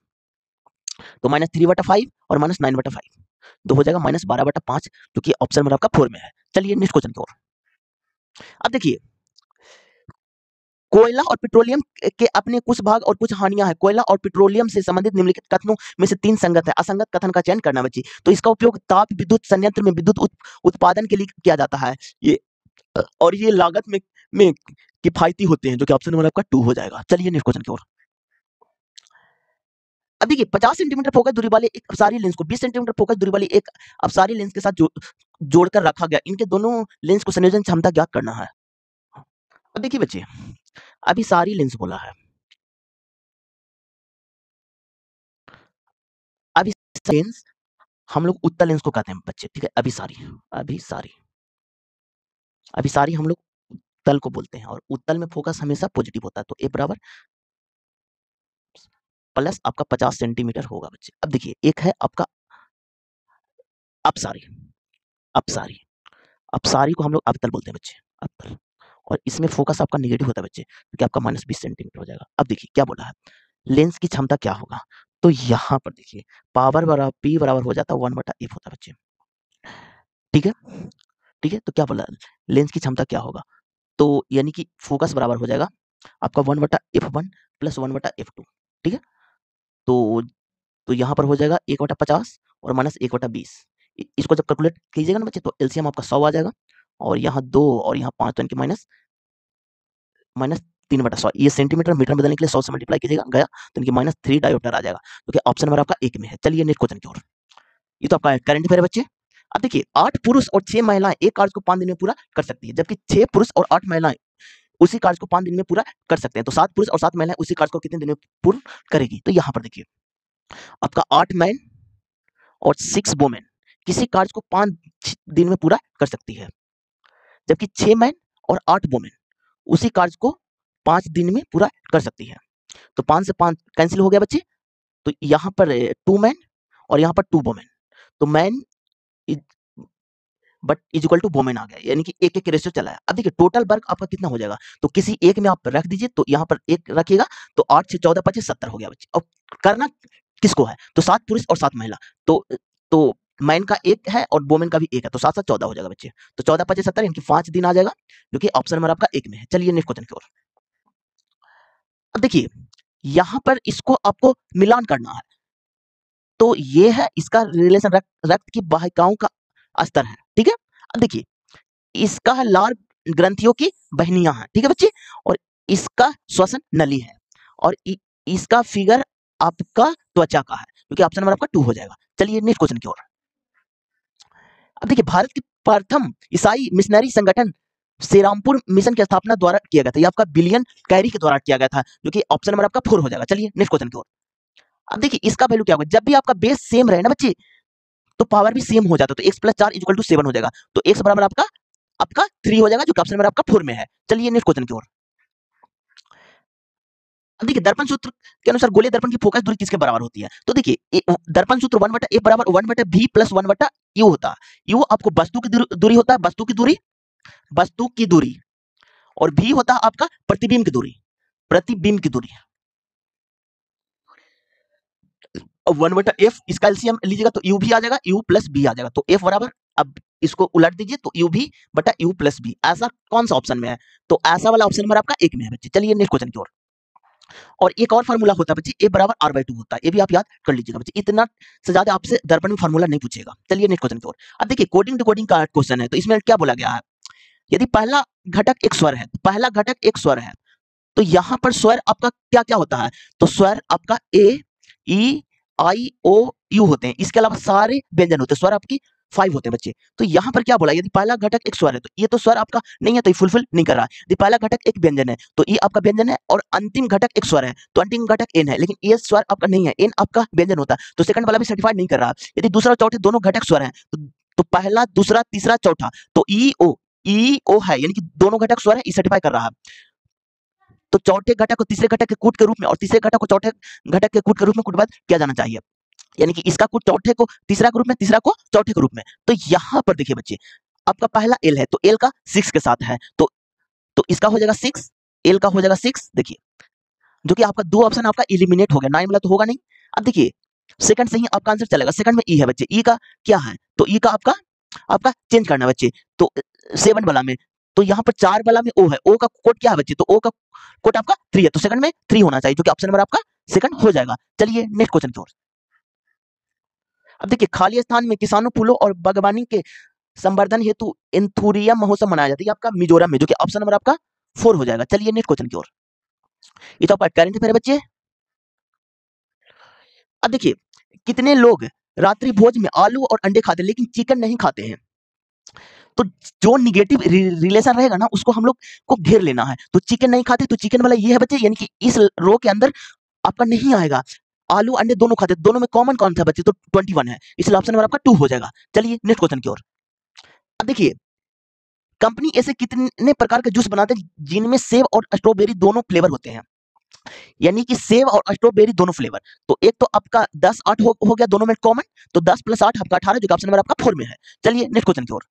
तो माइनस 3/5 और माइनस 9/5, तो हो जाएगा माइनस 12/5, जो कि ऑप्शन नंबर आपका 4 में है। चलिए नेक्स्ट क्वेश्चन की ओर। अब देखिए कोयला और पेट्रोलियम के अपने कुछ भाग और कुछ हानियां हैं। कोयला और पेट्रोलियम से संबंधित निम्नलिखित कथनों में से 3 संगत है। असंगत कथन का चयन करना बच्चे। तो इसका उपयोग ताप विद्युत संयंत्र में विद्युत उत्पादन के लिए किया जाता है। और ये लागत में किफायती होते हैं, जो कि ऑप्शन नंबर आपका 2 हो जाएगा। चलिए नेक्स्ट क्वेश्चन की ओर। अब देखिए 50 सेंटीमीटर फोकस दूरी वाले एक अपसारी लेंस को 20 सेंटीमीटर फोकस दूरी वाली एक अपसारी लेंस के साथ जोड़कर रखा गया। इनके दोनों लेंस को संयोजन क्षमता ज्ञात करना है। अब देखिए बच्चे अभी सारी लेंस बोला है, अभी लेंस हम लोग उत्तल लेंस को कहते हैं बच्चे, ठीक है। अभी सारी हम लोग उत्तल को बोलते हैं, और उत्तल में फोकस हमेशा पॉजिटिव होता है, तो ए बराबर प्लस आपका 50 सेंटीमीटर होगा बच्चे। अब देखिए एक है आपका अपसारी, अपसारी अपसारी को हम लोग अवतल बोलते हैं बच्चे, अवतल, और इसमें फोकस आपका नेगेटिव होता है बच्चे, क्योंकि आपका -20 सेंटीमीटर हो जाएगा। अब देखिए क्या बोला है, लेंस की क्षमता क्या होगा, तो यहाँ पर देखिए पावर बराबर पी बराबर हो जाता है 1/f होता है बच्चे, ठीक है, ठीक है। तो क्या बोला, लेंस की क्षमता क्या होगा, तो यानी कि फोकस बराबर हो जाएगा आपका 1/f1 प्लस 1/f2, ठीक है। तो यहाँ पर हो जाएगा 1/50 और माइनस 1/20। इसको जब कैलकुलेट कीजिएगा ना बच्चे, तो एलसीएम आपका 100 आ जाएगा, और यहाँ 2 और यहाँ 5, तो इनके माइनस 3/100। ये सेंटीमीटर मीटर में बदलने के लिए 100 से मल्टीप्लाई कीजिएगा, गया, तो इनकी -3 डायोप्टर आ जाएगा, क्योंकि ऑप्शन नंबर आपका 1 में है। चलिए नेक्स्ट क्वेश्चन की ओर। ये तो आपका करंट अफेयर है बच्चे। अब देखिए 8 पुरुष और 6 महिलाएं एक कार्य को 5 दिन में पूरा कर सकती है, जबकि 6 पुरुष और 8 महिलाएं उसी कार्य को 5 दिन में पूरा कर सकते हैं। तो 7 पुरुष और 7 महिलाएं उसी कार्य को कितने दिन में पूर्ण करेगी, तो यहाँ पर देखिए आपका 8 मैन और 6 वोमेन किसी कार्य को 5 दिन में पूरा कर सकती है, जबकि 6 मैन और 8 वोमेन उसी कार्य को 5 दिन में पूरा कर सकती है। तो 5 से 5 कैंसिल हो गया बच्चे, तो यहाँ पर 2 मैन और यहाँ पर 2 वोमेन, तो man but is equal to women आ गया, यानी कि एक रेशियो चला है। अब देखिए टोटल वर्क आपका कितना हो जाएगा, तो किसी एक में आप रख दीजिए, तो यहाँ पर एक रखिएगा, तो 8 से 14 25 70 हो गया बच्चे। अब करना किसको है, तो 7 पुरुष और 7 महिला, तो मैन का एक है और वोमेन का भी एक है, तो 7 7 14 हो जाएगा बच्चे। तो 14 25 70 इनकी 5 दिन आ जाएगा, जो कि ऑप्शन नंबर आपका 1 में है। चलिए नेक्स्ट क्वेश्चन की ओर। अब देखिए यहाँ पर इसको आपको मिलान करना है, तो ये है इसका रिलेशन रक्त की वाहिकाओं का स्तर है, ठीक है। अब देखिए इसका है लार ग्रंथियों की बहनियां हैं, ठीक है बच्चे, और इसका श्वसन नली है, और इसका फिगर आपका त्वचा का है, क्योंकि ऑप्शन नंबर आपका 2 हो जाएगा। चलिए नेक्स्ट क्वेश्चन की ओर। अब देखिए भारत के प्रथम ईसाई मिशनरी संगठन श्रीरामपुर मिशन की स्थापना द्वारा किया गया था, ये आपका विलियम कैरी के द्वारा किया गया था, जो कि ऑप्शन नंबर आपका 4 हो जाएगा। चलिए नेक्स्ट क्वेश्चन की ओर। अब देखिए इसका वैल्यू क्या होगा, जब भी आपका बेस सेम रहे ना बच्चे, तो पावर भी सेम हो जाता है, तो x + 4 = 7 हो जाएगा, तो x बराबर आपका 3 हो जाएगा, जो कि ऑप्शन नंबर आपका 4 में है। चलिए नेक्स्ट क्वेश्चन की ओर। अब देखिए दर्पण सूत्र के अनुसार गोलीय दर्पण की फोकस दूरी किसके बराबर होती है, तो देखिए दर्पण सूत्र 1/f बराबर 1/v + 1/u होता है। u आपको वस्तु की दूरी होता है, वस्तु की दूरी, और v होता है आपका प्रतिबिंब की दूरी, प्रतिबिंब की दूरी। 1/f इसका एलसीएम लीजिएगा, तो u भी आ जाएगा, u + v आ जाएगा, तो f बराबर, अब इसको उलट दीजिए, तो u/v, ऐसा कौन सा ऑप्शन में है, तो ऐसा वाला ऑप्शन नंबर आपका 1 में है बच्चे। चलिए नेक्स्ट क्वेश्चन की ओर। और एक और फार्मूला होता है बच्चे, ए बराबर आर बाई टू होता है, ये भी आप याद कर लीजिएगा बच्चे, इतना से ज्यादा आपसे दर्पण में फार्मूला नहीं पूछेगा। चलिए नेक्स्ट क्वेश्चन की ओर। अब देखिए कोडिंग टू कोडिंग का क्वेश्चन है, तो इसमें क्या बोला गया है, यदि पहला घटक एक स्वर है, पहला घटक एक स्वर है, तो यहाँ पर स्वर आपका क्या क्या होता है, तो स्वर आपका ए ई आई ओ यू होते हैं, इसके अलावा सारे व्यंजन होते हैं, स्वर आपकी 5 होते हैं बच्चे। तो यहाँ पर क्या बोला, यदि पहला घटक एक स्वर है, तो ये तो स्वर आपका नहीं है, तो ये फुलफिल नहीं कर रहा है। यदि पहला घटक एक व्यंजन है, तो ये आपका व्यंजन है, और अंतिम घटक एक स्वर है, तो अंतिम घटक एन है, लेकिन ये स्वर आपका नहीं है, एन आपका व्यंजन होता है, तो सेकंड वाला भी सर्टिफाइड नहीं कर रहा। यदि दूसरा और चौथे दोनों घटक स्वर है, तो पहला दूसरा तीसरा चौथा, तो ई ओ है, यानी कि दोनों घटक स्वर है, ई सर्टिफाई कर रहा है। तो चौथे घटक को तीसरे घटक के कूट के रूप में और तीसरे घटक को चौथे घटक के कूट के रूप में कूटबद्ध किया जाना चाहिए, यानी कि इसका कूट चौथे को तीसरा के रूप में, तीसरा को चौथे के रूप में। तो यहाँ पर देखिए बच्चे, आपका पहला एल है, तो एल का 6 के साथ है, तो इसका हो जाएगा 6, एल का हो जाएगा 6, देखिए, जो कि आपका दो ऑप्शन आपका इलिमिनेट हो गया, 9 वाला तो होगा नहीं। अब देखिए सेकंड से ही आपका आंसर चलेगा, सेकंड में ई है बच्चे, ई का क्या है, तो ई का आपका आपका चेंज करना है बच्चे, तो 7 वाला में, तो यहाँ पर 4 वाला में ओ है, ओ का कोड क्या है बच्चे, तो ओ का कोड आपका 3 है, तो सेकंड में 3 होना चाहिए, जो कि ऑप्शन नंबर आपका सेकंड हो जाएगा। चलिए नेक्स्ट क्वेश्चन की ओर। अब देखिए खाली स्थान में किसानों, फूलों और बागवानी के संवर्धन हेतु एंथुरियम महोत्सव मनाया जाता है, ये आपका मिजोरम में, जो कि ऑप्शन नंबर आपका 4 हो जाएगा। चलिए नेक्स्ट क्वेश्चन की ओर। ये तो आपका करेंट अफेयर है बच्चे। अब देखिए कितने लोग रात्रि भोज में आलू और अंडे खाते हैं लेकिन चिकन नहीं खाते हैं, तो जो निगेटिव रिलेशन रहेगा ना, उसको हम लोग को घेर लेना है। तो चिकन नहीं खाते, तो चिकन वाला ये है बच्चे, यानी कि इस रो के अंदर आपका नहीं आएगा। आलू अंडे दोनों खाते, दोनों में कॉमन कौन सा बच्चे, तो 21 है, इसलिए ऑप्शन नंबर आपका 2 हो जाएगा। चलिए नेक्स्ट क्वेश्चन की ओर। अब देखिए कंपनी ऐसे कितने प्रकार के जूस बनाते हैं जिनमें सेब और स्ट्रॉबेरी दोनों फ्लेवर होते हैं, यानी कि सेब और स्ट्रॉबेरी दोनों फ्लेवर। तो एक तो आपका 10 8 हो गया दोनों में कॉमन, तो 10 + 8 आपका 18, जो कि ऑप्शन नंबर आपका 4 में है। चलिए नेक्स्ट क्वेश्चन की ओर।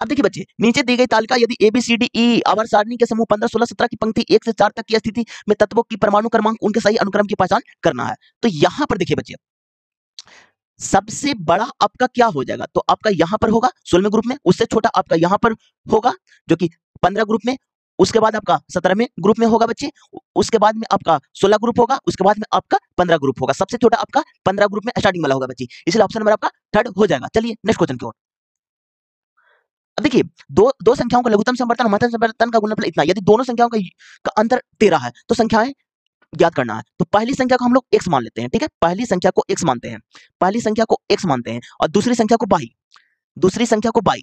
अब देखिए बच्चे नीचे दी गई तालिका यदि A B C D E आवर्त सारणी के समूह 15 16 17 की पंक्ति 1 से 4 तक की स्थिति में तत्वों की परमाणु क्रमांक उनके सही अनुक्रम की पहचान करना है, तो यहां पर देखिए बच्चे सबसे बड़ा आपका क्या हो जाएगा, तो आपका यहां पर होगा 16वें ग्रुप में, उससे छोटा आपका यहां पर होगा जो कि 15 ग्रुप में, उसके बाद आपका 17वें ग्रुप में होगा बच्चे, उसके बाद में आपका 16 ग्रुप होगा, उसके बाद में आपका 15 ग्रुप होगा, सबसे छोटा आपका 15 ग्रुप में स्टार्टिंग वाला होगा बच्चे, इसलिए ऑप्शन नंबर आपका थर्ड हो जाएगा। चलिए नेक्स्ट क्वेश्चन की ओर। अब देखिए दो दो संख्याओं का लघुत्तम समवर्तन और महत्तम समवर्तन का गुणनफल इतना, यदि दोनों संख्याओं का अंतर 13 है, तो संख्याएं ज्ञात करना है। तो पहली संख्या को हम लोग x मान लेते हैं, ठीक है, पहली संख्या को x मानते हैं, पहली संख्या को x मानते हैं, और दूसरी संख्या को y, दूसरी संख्या को y।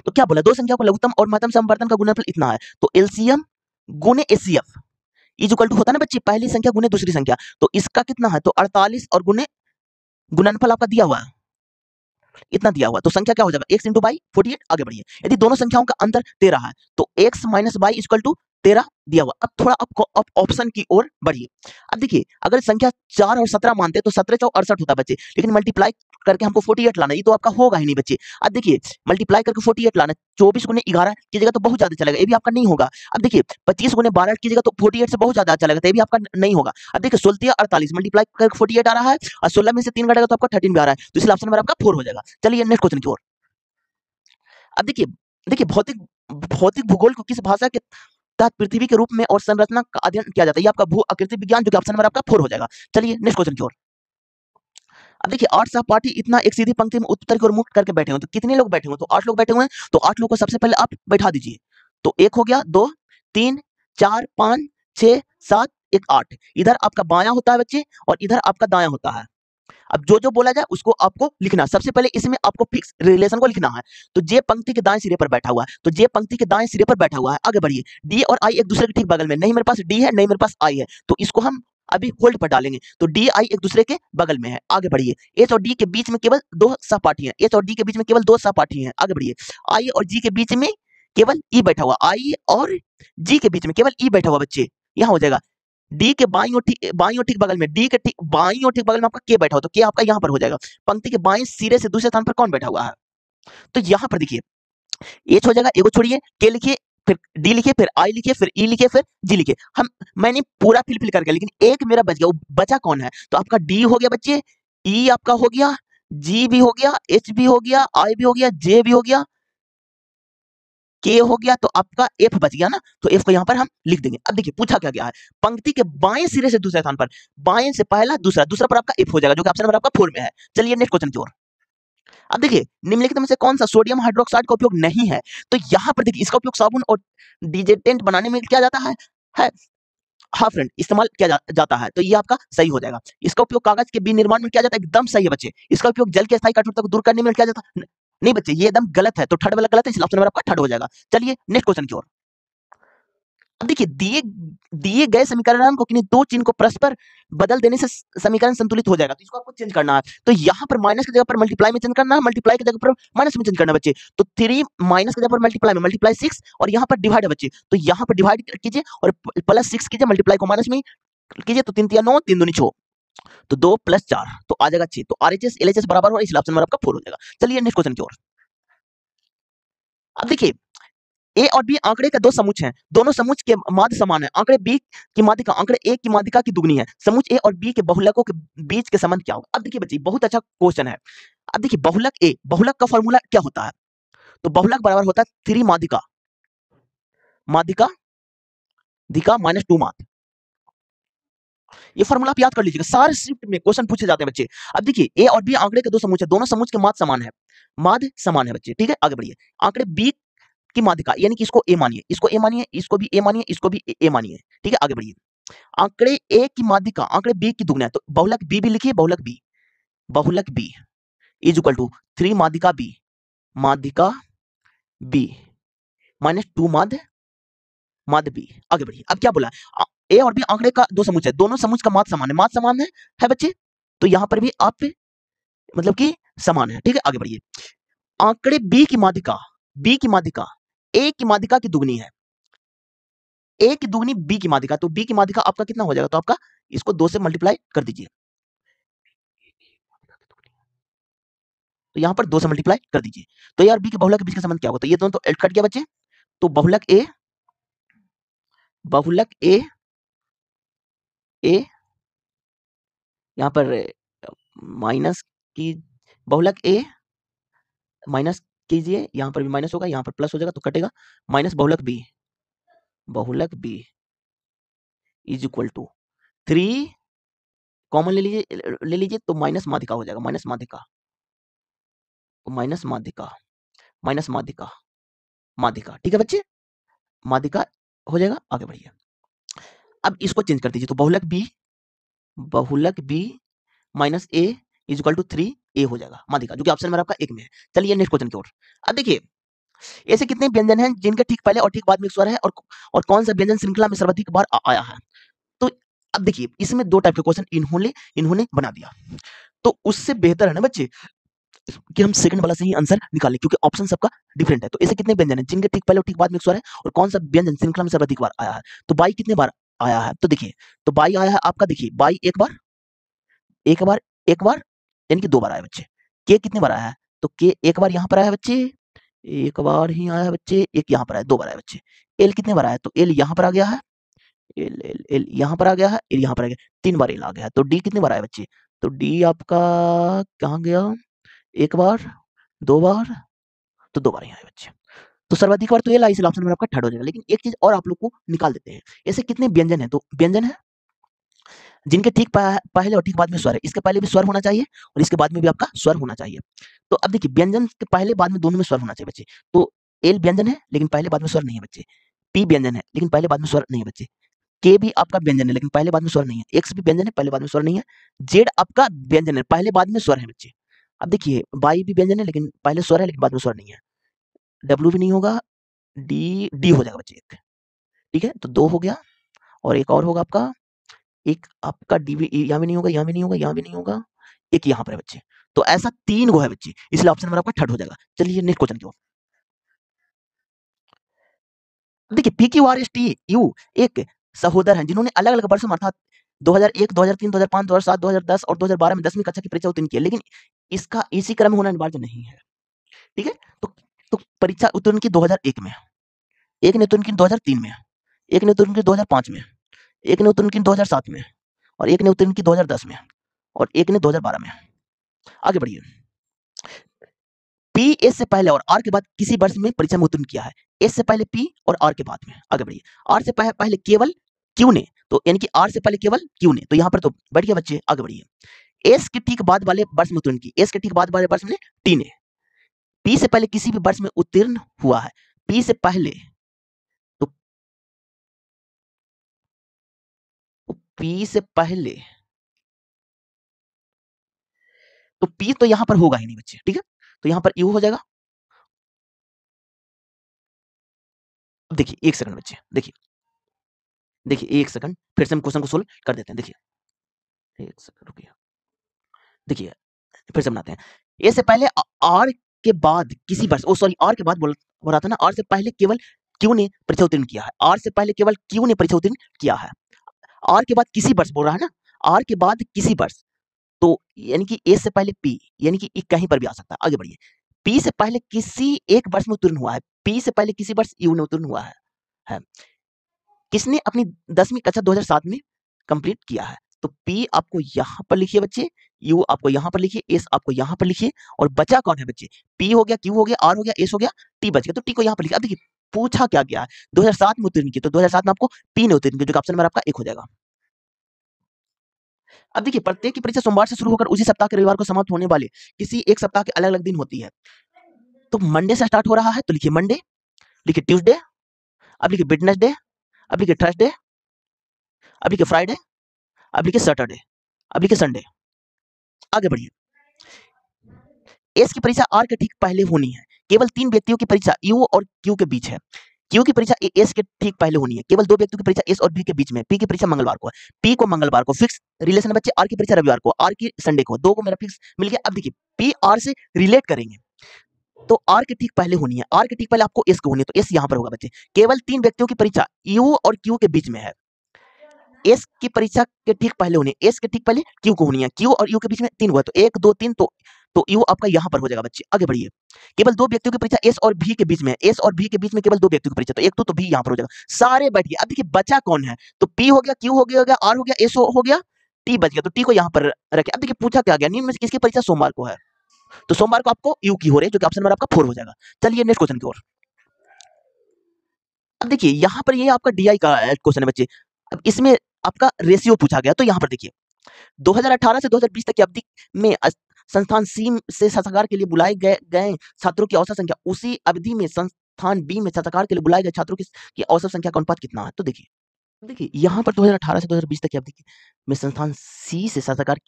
तो क्या बोला, दो संख्या को लघुत्तम और महत्तम समवर्तन का गुणनफल इतना है, तो एलसीएम गुणे एचसीएफ इज इक्वल टू होता है ना बच्चे, पहली संख्या गुणे दूसरी संख्या, तो इसका कितना है, तो 48 और गुणे गुणनफल आपका दिया हुआ है, इतना दिया हुआ, तो संख्या क्या हो जाएगा, x इंटू बाई 48। आगे बढ़िए, यदि दोनों संख्याओं का अंतर 13 है, तो x minus y equal to 13 दिया हुआ। अब थोड़ा आप ऑप्शन की ओर बढ़िए। अब देखिए अगर संख्या 4 और 17 मानते तो 17 चौक 68 होता बच्चे, लेकिन मल्टीप्लाई करके हमको 48 लाना, ये तो आपका होगा ही नहीं बच्चे। अब देखिए मल्टीप्लाई करके 48 लाना, 24 गुने 11 की जगह तो बहुत ज्यादा चलेगा, ये भी आपका नहीं होगा। अब देखिए 25 गुने 12 की जगह तो 48 से बहुत ज्यादा चलेगा, तो ये भी आपका नहीं होगा। अब देखिए 16 48 मल्टीप्लाई करके 48 आ रहा है, और 16 में से 3 घटेगा तो आपका 13 भी आ रहा है, तो इसलिए ऑप्शन नंबर आपका 4 हो जाएगा। चलिए नेक्स्ट क्वेश्चन की ओर। अब देखिए देखिए भौतिक भौतिक भूगोल को किस भाषा के तहत पृथ्वी के रूप में और संरचना का अध्ययन किया जाता है, ये आपका भू आकृति विज्ञान, जो कि ऑप्शन नंबर आपका 4 हो जाएगा। चलिए नेक्स्ट क्वेश्चन की ओर। अब देखिए 8 सहपाठी इतना एक सीधी पंक्ति में उत्तर की ओर मुख करके बैठे हुए, तो कितने लोग बैठे हुए, तो 8 लोग बैठे हुए हैं, तो 8 लोग को सबसे पहले आप बैठा दीजिए, तो एक हो गया, 2 3 4 5 6 7 एक 8, इधर आपका बायां होता है बच्चे और इधर आपका दायां होता है। अब जो जो बोला जाए उसको आपको लिखना है, सबसे पहले इसमें आपको फिक्स रिलेशन को लिखना है, तो जे पंक्ति के दाएं सिरे पर बैठा हुआ है, तो जे पंक्ति के दाएं सिरे पर बैठा हुआ है। आगे बढ़िए, डी और आई एक दूसरे के ठीक बगल में, नहीं मेरे पास डी है नहीं मेरे पास आई है, तो इसको हम अभी होल्ड पर डालेंगे, तो डी आई एक दूसरे के बगल में है। आगे बढ़िए, एच और डी के बीच में केवल दो सहपाठी हैं, एच और डी के बीच में केवल दो सहपाठी हैं। आगे बढ़िए, आई और जी के बीच में केवल ई बैठा हुआ, आई और जी के बीच में केवल ई बैठा हुआ बच्चे, यहाँ हो जाएगा डी के बाईं और ठीक बगल में, डी के ठीक बाईं और ठीक बगल में आपका के बैठा हो, तो के आपका यहाँ पर हो जाएगा। पंक्ति के बाएं सिरे से दूसरे स्थान पर कौन बैठा हुआ है, तो यहाँ पर देखिए एच हो जाएगा, एगो छोड़िए, के लिखिए, फिर डी लिखिए, फिर आई लिखिए, फिर ई लिखिए, फिर जी लिखिए। मैंने पूरा फिल करके, लेकिन एक मेरा बच गया, वो बचा कौन है, तो आपका डी हो गया बच्चे, ई आपका हो गया, जी भी हो गया, एच भी हो गया, आई भी हो गया, जे भी हो गया, के हो गया तो आपका एफ बच गया ना, तो एफ को यहां पर हम लिख देंगे। अब देखिए पूछा क्या गया है, पंक्ति के बाएं सिरे से दूसरे स्थान पर, बाएं से पहला दूसरा, दूसरा पर आपका एफ हो जाएगा, जो कि ऑप्शन नंबर आपका 4 में है। चलिए नेक्स्ट क्वेश्चन की ओर। अब देखिए निम्नलिखित में से कौन सा सोडियम हाइड्रोक्साइड का उपयोग नहीं है, तो यहां पर देखिए इसका उपयोग साबुन और डिटर्जेंट बनाने में किया जाता है हाँ फ्रेंड, इस्तेमाल किया जाता है, तो ये आपका सही हो जाएगा। इसका उपयोग कागज के विनिर्माण में किया जाता है, एकदम सही है बच्चे। इसका उपयोग जल की अस्थायी कठोरता को दूर करने में किया जाता है, नहीं बच्चे ये एकदम गलत है, तो थर्ड वाला गलत है, इसलिए ऑप्शन नंबर आपका थर्ड हो जाएगा। चलिए नेक्स्ट क्वेश्चन की ओर। अब देखिए दिए दिए गए समीकरण को किन्हीं दो चिन्ह को परस्पर बदल देने से समीकरण संतुलित हो जाएगा, तो इसको आपको चेंज करना है। तो यहाँ पर माइनस की जगह पर मल्टीप्लाई में चेंज करना है, मल्टीप्लाई की जगह पर माइनस में चेंज करना है बच्चे। तो 3 माइनस की जगह पर मल्टीप्लाई में मल्टीप्लाई 6 और यहाँ पर डिवाइड है बच्चे, तो यहाँ पर डिवाइड कीजिए और प्लस 6 कीजिए, मल्टीप्लाई को माइनस में कीजिए, तो 3 तिया 9, 3 दूनी 6, तो 2 प्लस 4 तो आ जाएगा 6। तो आरएचएस एलएचएस बराबर हो, इसलिए ऑप्शन नंबर आपका 4 हो जाएगा। चलिए नेक्स्ट क्वेश्चन की ओर। अब देखिए ए और बी आंकड़े का दो समुच्च हैं, दोनों समुच्च के माध्य समान है, आंकड़े बी की माध्यिका आंकड़े ए की माध्यिका की दुगनी है, समुच्च ए और बी के बहुलकों के बीच के संबंध क्या होगा। अब देखिए बच्चे बहुत अच्छा क्वेश्चन है। अब देखिए बहुलक ए, बहुलक का फॉर्मूला क्या होता है, तो बहुलक बराबर होता है 3 माध्यिका माध्यिका दिका माइनस 2 माध्य। ये फॉर्मूला आप याद कर लीजिएगा, सारे शिफ्ट में क्वेश्चन पूछे जाते हैं बच्चे। अब देखिए ए और बी आंकड़े के दो समुच्च है, दोनों समुच्च के माध्य समान है, माध्य समान है बच्चे, ठीक है। आगे बढ़िए, आंकड़े बी की माध्यिका यानी कि इसको ए मानिए, इसको ए मानिए, इसको भी ए मानिए, इसको भी ए मानिए, ठीक है। आगे बढ़िए, आंकड़े ए की माध्यिका आंकड़े बी की दुगना है, तो बहुलक बी भी लिखिए, बहुलक बी इज इक्वल टू 3 माध्यिका बी माइनस 2 माध्य बी। आगे बढ़िए, अब क्या बोला, ए और बी आंकड़े का दो समुच्च है, दोनों समुच्च का माध्य समान है, माध्य समान है बच्चे, तो यहां पर भी आप मतलब कि समान है, ठीक है। आगे बढ़िए, आंकड़े बी की माध्यिका ए की माध्यिका की दुगनी है, ए की दुगनी बी की माध्यिका, तो बी की माध्यिका आपका कितना हो जाएगा, तो आपका इसको 2 से मल्टीप्लाई कर दीजिए, तो यहां पर 2 से मल्टीप्लाई कर दीजिए, तो यार बी के बहुलक के बीच का संबंध क्या होगा, तो ये दोनों तो कट गया बच्चे, तो बहुलक ए यहां पर माइनस की बहुलक ए माइनस कीजिए, यहां पर भी माइनस होगा, यहां पर प्लस हो जाएगा तो कटेगा, माइनस बहुलक b is equal to 3 common ले लीजिए तो माइनस माध्यिका हो जाएगा, माइनस माध्यिका माध्यिका, ठीक है बच्चे, माध्यिका हो जाएगा। आगे बढ़िए, अब इसको चेंज कर दीजिए, तो बहुलक B minus A is equal to 3 A हो जाएगा माध्यिका, जो कि ऑप्शन नंबर आपका 1 में है। चलिए नेक्स्ट क्वेश्चन की ओर। अब देखिए ऐसे कितने व्यंजन हैं जिनके ठीक पहले और ठीक बाद में एक स्वर है, और कौन सा व्यंजन श्रृंखला में सर्वाधिक बार आया है। तो अब देखिए इसमें दो टाइप के क्वेश्चन इन्होंने बना दिया, तो उससे बेहतर है ना बच्चे कि हम सेकंड वाला से ही आंसर निकालें, क्योंकि ऑप्शन सबका डिफरेंट है। तो ऐसे कितने व्यंजन हैं जिनके ठीक पहले और ठीक बाद में एक स्वर है, और कौन सा व्यंजन श्रृंखला में सर्वाधिक बार आया है। तो बाई कितने बार आया है, तो देखिए तो बाई आया है आपका, देखिए बाई एक बार यानी कि 2 बार आया बच्चे। के कितने बार आया है, तो के एक बार यहाँ पर आया है बच्चे, एक बार ही आया है बच्चे, एक यहाँ पर आया, 2 बार आया बच्चे। एल कितने बार आया, तो एल यहाँ पर आ गया है, एल यहाँ पर आ गया है, एल यहाँ पर आ गया, 3 बार एल आ गया है। तो डी कितने बार आया बच्चे, तो डी आपका कहाँ गया, एक बार, 2 बार, तो 2 बार ही आए बच्चे। तो सर्वाधिक बार तो एल आई, इसलिए ऑप्शन नंबर आपका थर्ड हो जाएगा। लेकिन एक चीज और आप लोग को निकाल देते हैं, ऐसे कितने व्यंजन है, तो व्यंजन है जिनके ठीक पहले और ठीक बाद में स्वर है, इसके पहले भी स्वर होना चाहिए और इसके बाद में भी आपका स्वर होना चाहिए। तो अब देखिए व्यंजन के पहले बाद में दोनों में स्वर होना चाहिए बच्चे, तो एल व्यंजन है लेकिन पहले बाद में स्वर नहीं है बच्चे, पी व्यंजन है लेकिन पहले बाद में स्वर नहीं है बच्चे, के भी आपका व्यंजन है लेकिन पहले बाद में स्वर नहीं है, एक्स भी व्यंजन है पहले बाद में स्वर नहीं है, जेड आपका व्यंजन है पहले बाद में स्वर है बच्चे। अब देखिए वाई भी व्यंजन है लेकिन पहले स्वर है लेकिन बाद में स्वर नहीं है, डब्ल्यू भी नहीं होगा, डी हो जाएगा बच्चे एक, ठीक है। तो 2 हो गया, और एक और होगा आपका, एक आपका डी भी यहाँ भी नहीं होगा, यहाँ भी नहीं होगा, यहाँ भी नहीं होगा, एक यहाँ पर है बच्चे। तो ऐसा 3 गो है बच्चे, इसलिए ऑप्शन नंबर आपका थर्ड हो जाएगा। चलिए नेक्स्ट क्वेश्चन की ओर। देखिए P Q R S T U एक सहोदर हैं जिन्होंने अलग अलग वर्षों में अर्थात 2001, 2003, 2005, 2007, 2010 और 2012 में 10वीं कक्षा की परीक्षा उत्तीर्ण की है, लेकिन इसका इसी क्रम में होना अनिवार्य नहीं है, ठीक है। तो परीक्षा उत्तीर्ण की 2001 में, एक ने उत्तीर्ण की 2003 में, एक ने उत्तीर्ण की 2005 में, एक ने उत्तीर्ण की 2007 में, और एक ने उत्तीर्ण की 2010 में, और एक ने 2012 में। आगे बढ़िए, पी एस से पहले और आर के बाद किसी वर्ष में परीक्षा में उत्तीर्ण किया है। एस से पहले पी और आर के बाद में। आगे बढ़िए। आर से पहले केवल क्यू ने, तो यानी कि आर से पहले केवल क्यू ने, तो यहाँ पर तो बढ़ गया बच्चे। आगे बढ़िए। एस के ठीक बाद वाले वर्ष में उत्तीर्ण की, एस के ठीक बाद वाले वर्ष में टी ने। पी से पहले किसी भी वर्ष में उत्तीर्ण हुआ है। पी से पहले तो पी से पहले तो पी तो यहां पर होगा ही नहीं बच्चे, ठीक है, तो यहां पर यू हो जाएगा। अब देखिए एक सेकंड बच्चे, देखिए एक सेकंड, फिर से हम क्वेश्चन को सोल्व कर देते हैं। देखिए एक सेकंड रुकिए, देखिए फिर से बनाते हैं। ए से पहले आर के बाद किसी वर्ष, ओ सॉरी आर के बाद बोल रहा था ना, आर से पहले केवल क्यू ने परीक्षा उत्तीर्ण किया है। आर से पहले केवल क्यू ने परीक्षा उत्तीर्ण किया है। आर के बाद किसी वर्ष बोल रहा है ना, आर के बाद किसी वर्ष, तो यानी कि ए से पहले पी, यानी कि ई कहीं पर भी आ सकता है। आगे बढ़िए। पी से पहले किसी एक वर्ष में उत्तीर्ण हुआ है। पी से पहले किसी वर्ष यू ने उत्तीर्ण हुआ है। किसने अपनी 10वीं कक्षा 2007 में कंप्लीट किया है। तो पी आपको यहां पर लिखिए बच्चे, यू आपको यहां पर लिखिए, एस आपको यहां पर लिखिए, और बचा कौन है बच्चे, पी हो गया, क्यू हो गया, आर हो गया, एस हो गया, टी बच गया, तो टी को यहां पर लिखिए। अब देखिए पूछा क्या गया है, 2007 में उत्तीर्ण किया, तो 2007 में आपको पी ने उत्तीर्ण किया, जो ऑप्शन नंबर आपका एक हो जाएगा। अब देखिए प्रत्येक की परीक्षा सोमवार से शुरू होकर उसी सप्ताह के रविवार को समाप्त होने वाले किसी एक सप्ताह के अलग अलग दिन होती है। तो मंडे से स्टार्ट हो रहा है, तो लिखिए मंडे, लिखिए ट्यूसडे, अब लिखिए वेडनेसडे, अब लिखिए थर्सडे, अब लिखिए फ्राइडे, अब लिखिए सैटरडे, अब लिखिए संडे। आगे बढ़िए। एस की परीक्षा आर के ठीक पहले होनी है। केवल 3 व्यक्तियों की परीक्षा यू और क्यू के बीच है। क्यू की परीक्षा एस के ठीक पहले होनी है। केवल 2 व्यक्तियों की परीक्षा एस और बी के बीच में। पी की परीक्षा मंगलवार को है। पी को मंगलवार को फिक्स रिलेशन है बच्चे। आर की परीक्षा रविवार को, आर की संडे को, दो को मेरा फिक्स मिल गया। अब देखिए पी आर से रिलेट करेंगे, तो आर के ठीक पहले होनी है। आर के ठीक पहले आपको एस को होनी है, तो एस यहां पर होगा बच्चे। केवल 3 व्यक्तियों की परीक्षा यू और क्यू के बीच में है। एस की परीक्षा के ठीक पहले होनी है, एस के ठीक पहले क्यू को होनी है। क्यू और यू के बीच में 3 हुआ, तो 1 2 3, तो यू आपका यहां पर हो जाएगा बच्चे। आगे बढ़िए। केवल 2 व्यक्तियों की परीक्षा एस और भी के बीच में है। एस और भी के बीच में केवल 2 व्यक्तियों की परीक्षा, तो एक तो भी यहां पर हो जाएगा। सारे बैठ गए। अब देखिए बचा कौन है, तो पी हो गया, क्यू हो गया, आर हो गया, एस हो गया, टी बच गया, तो टी को यहां पर रखें। अब देखिए पूछा क्या गया, निम्न में से किसकी परीक्षा सोमवार को है, तो सोमवार को आपको यू की हो रही है, जो कि ऑप्शन नंबर आपका 4 हो जाएगा। चलिए नेक्स्ट क्वेश्चन की ओर। अब देखिए यहां पर ये आपका डीआई का क्वेश्चन है बच्चे। अब इसमें आपका रेशियो पूछा गया, तो यहां पर देखिए 2018 से 2020 तक की अवधि में संस्थान सी से शस्त्रागार के लिए बुलाए गए छात्रों की औसत संख्या, उसी अवधि में संस्थान बी में शस्त्रागार के लिए बुलाए गए छात्रों की औसत संख्या का अनुपात कितना है। तो देखिए यहाँ पर 2018 से 2020 तक की अवधि में संस्थान सी से शस्त्रागार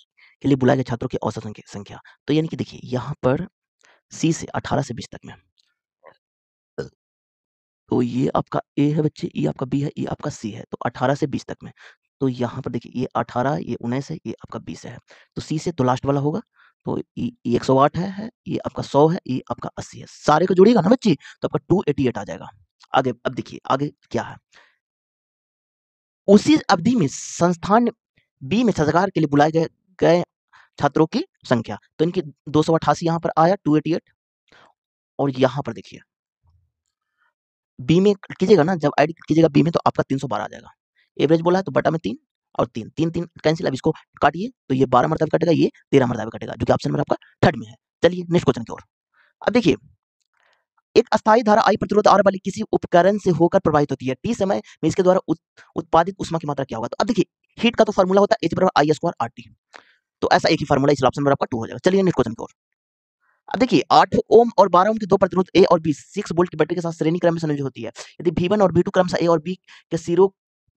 के लिए बुलाए गए छात्रों की औसत संख्या, तो यानी कि देखिए यहाँ पर सी से 18 से 20 तक में, तो ये आपका ए है बच्चे, ये आपका बी है, ये आपका सी है, तो 18 से 20 तक में। तो यहाँ पर देखिए ये 18, ये 19 है, ये आपका 20 है, तो सी से तो लास्ट वाला होगा, तो ये 108 है, ये आपका 100 है, ये आपका 80 है। सारे को जोड़िएगा ना बच्चे, तो आपका 288 आ जाएगा। आगे अब देखिए आगे क्या है, उसी अवधि में संस्थान बी में शस्त्रागार के लिए बुलाए गए छात्रों की संख्या, तो इनकी 288 यहाँ पर आया, 288, और यहाँ पर देखिए बी में कीजिएगा ना, जब ऐड कीजिएगा बी में, तो आपका 312 आ जाएगा। एवरेज बोला है तो बटा में 3 और 3 3 3 कैंसिल। अब इसको काटिए, तो ये 12 मरतबा कटेगा, ये 13 मरतबा कटेगा, जो कि ऑप्शन नंबर आपका थर्ड में है। चलिए नेक्स्ट क्वेश्चन की ओर। अब देखिए एक अस्थायी धारा आई प्रतिरोध आर वाले किसी उपकरण से होकर प्रवाहित होती है। टी समय में इसके द्वारा उत्पादित ऊष्मा की मात्रा क्या होगा। तो अब देखिए हीट का तो फार्मूला होता है H बराबर I स्क्वायर RT, तो ऐसा एक ही फार्मूला, इसलिए ऑप्शन नंबर आपका 2 हो जाएगा। चलिए नेक्स्ट क्वेश्चन की ओर। अब देखिए 8 ओम और 12 ओम के दो प्रतिरोध ए और बी 6 वोल्ट की बैटरी के साथ श्रेणी क्रम में संयोजित होती है। यदि V1 और V2 क्रमशः ए और बी के सिरों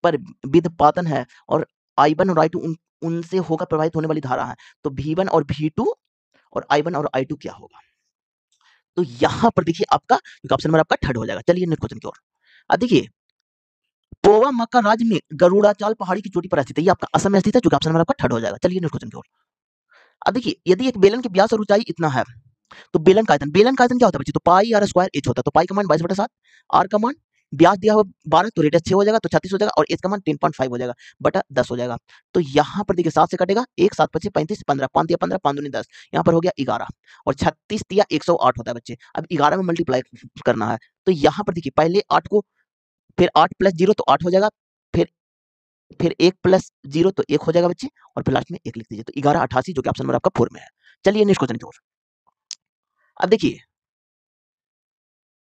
पर विद्युत्पातन है और I1 और I2 उनसे होकर प्रवाहित होने वाली धारा है, तो V1 और V2 और I1 और I2 क्या होगा। तो यहां पर देखिए आपका ऑप्शन नंबर आपका थर्ड हो जाएगा। चलिए नेक्स्ट क्वेश्चन की ओर। अब देखिए पोवा मक्का राज्य में गरुड़ाचाल पहाड़ी की चोटी पर स्थित है, ये आपका असम में स्थित है, जो कि ऑप्शन नंबर आपका थर्ड हो जाएगा। चलिए नेक्स्ट क्वेश्चन की ओर। अब देखिए यदि एक बेलन की व्यास और ऊंचाई इतना है, तो बेलन का आयतन क्या होता है बच्चे, तो पाई आर स्क्वायर एच होता है, तो पाई का मान 22/7, आर का मान व्यास दिया हुआ 12, तो रेडियस 6 हो जाएगा, तो 36 हो जाएगा, और एच का मान 10.5 हो जाएगा बटा 10 हो जाएगा। तो यहाँ पर देखिए 7 से कटेगा, 1 7 5 35 15, 5 दिया 15, 5 दूनी 10, यहाँ पर हो गया 11, और 36 दिया 108 होता है बच्चे। अब 11 में मल्टीप्लाई करना है, तो यहाँ पर देखिए पहले 8 को, फिर 8 + 0 तो 8 हो जाएगा, फिर 1 + 0 तो 1 हो जाएगा बच्चे, और फिर लास्ट में 1 लिख दीजिए, तो 1188, जो कि ऑप्शन नंबर आपका 4 में है। चलिए नेक्स्ट क्वेश्चन की ओर। अब देखिए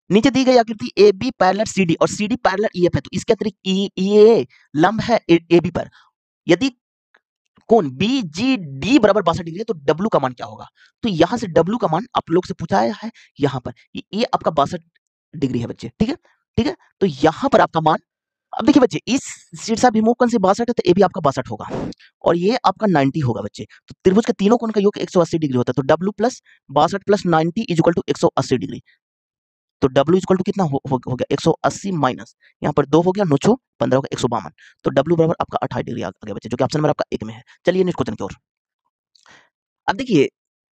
नीचे दी गई आकृति A B parallel C D और C D parallel E F है, तो इसके अतिरिक्त ये लंब है ए बी पर। यदि कोण बी जी डी बराबर 62 डिग्री है तो डब्ल्यू का मान क्या होगा? तो यहां से डब्ल्यू का मान आप लोग से पूछा है यहां पर, ये आपका 62 डिग्री है बच्चे, ठीक है, ठीक है। तो यहां पर आपका मान, अब देखिए बच्चे, इस शीर्षाभिमुख कोण से 62 है तो ए भी आपका 62 होगा और ये आपका 90 होगा बच्चे। तो त्रिभुज के तीनों कोण का योग 180 डिग्री होता है, तो W plus 62 plus 90 is equal to 180 degree. तो W इक्वल टू कितना हो गया 180 माइनस यहाँ पर 2 हो गया 9 15 हो गया 152। तो W बराबर आपका 28 डिग्री आ गया बच्चे, जो कि ऑप्शन नंबर आपका 1 में है। चलिए नेक्स्ट क्वेश्चन की ओर। अब देखिए,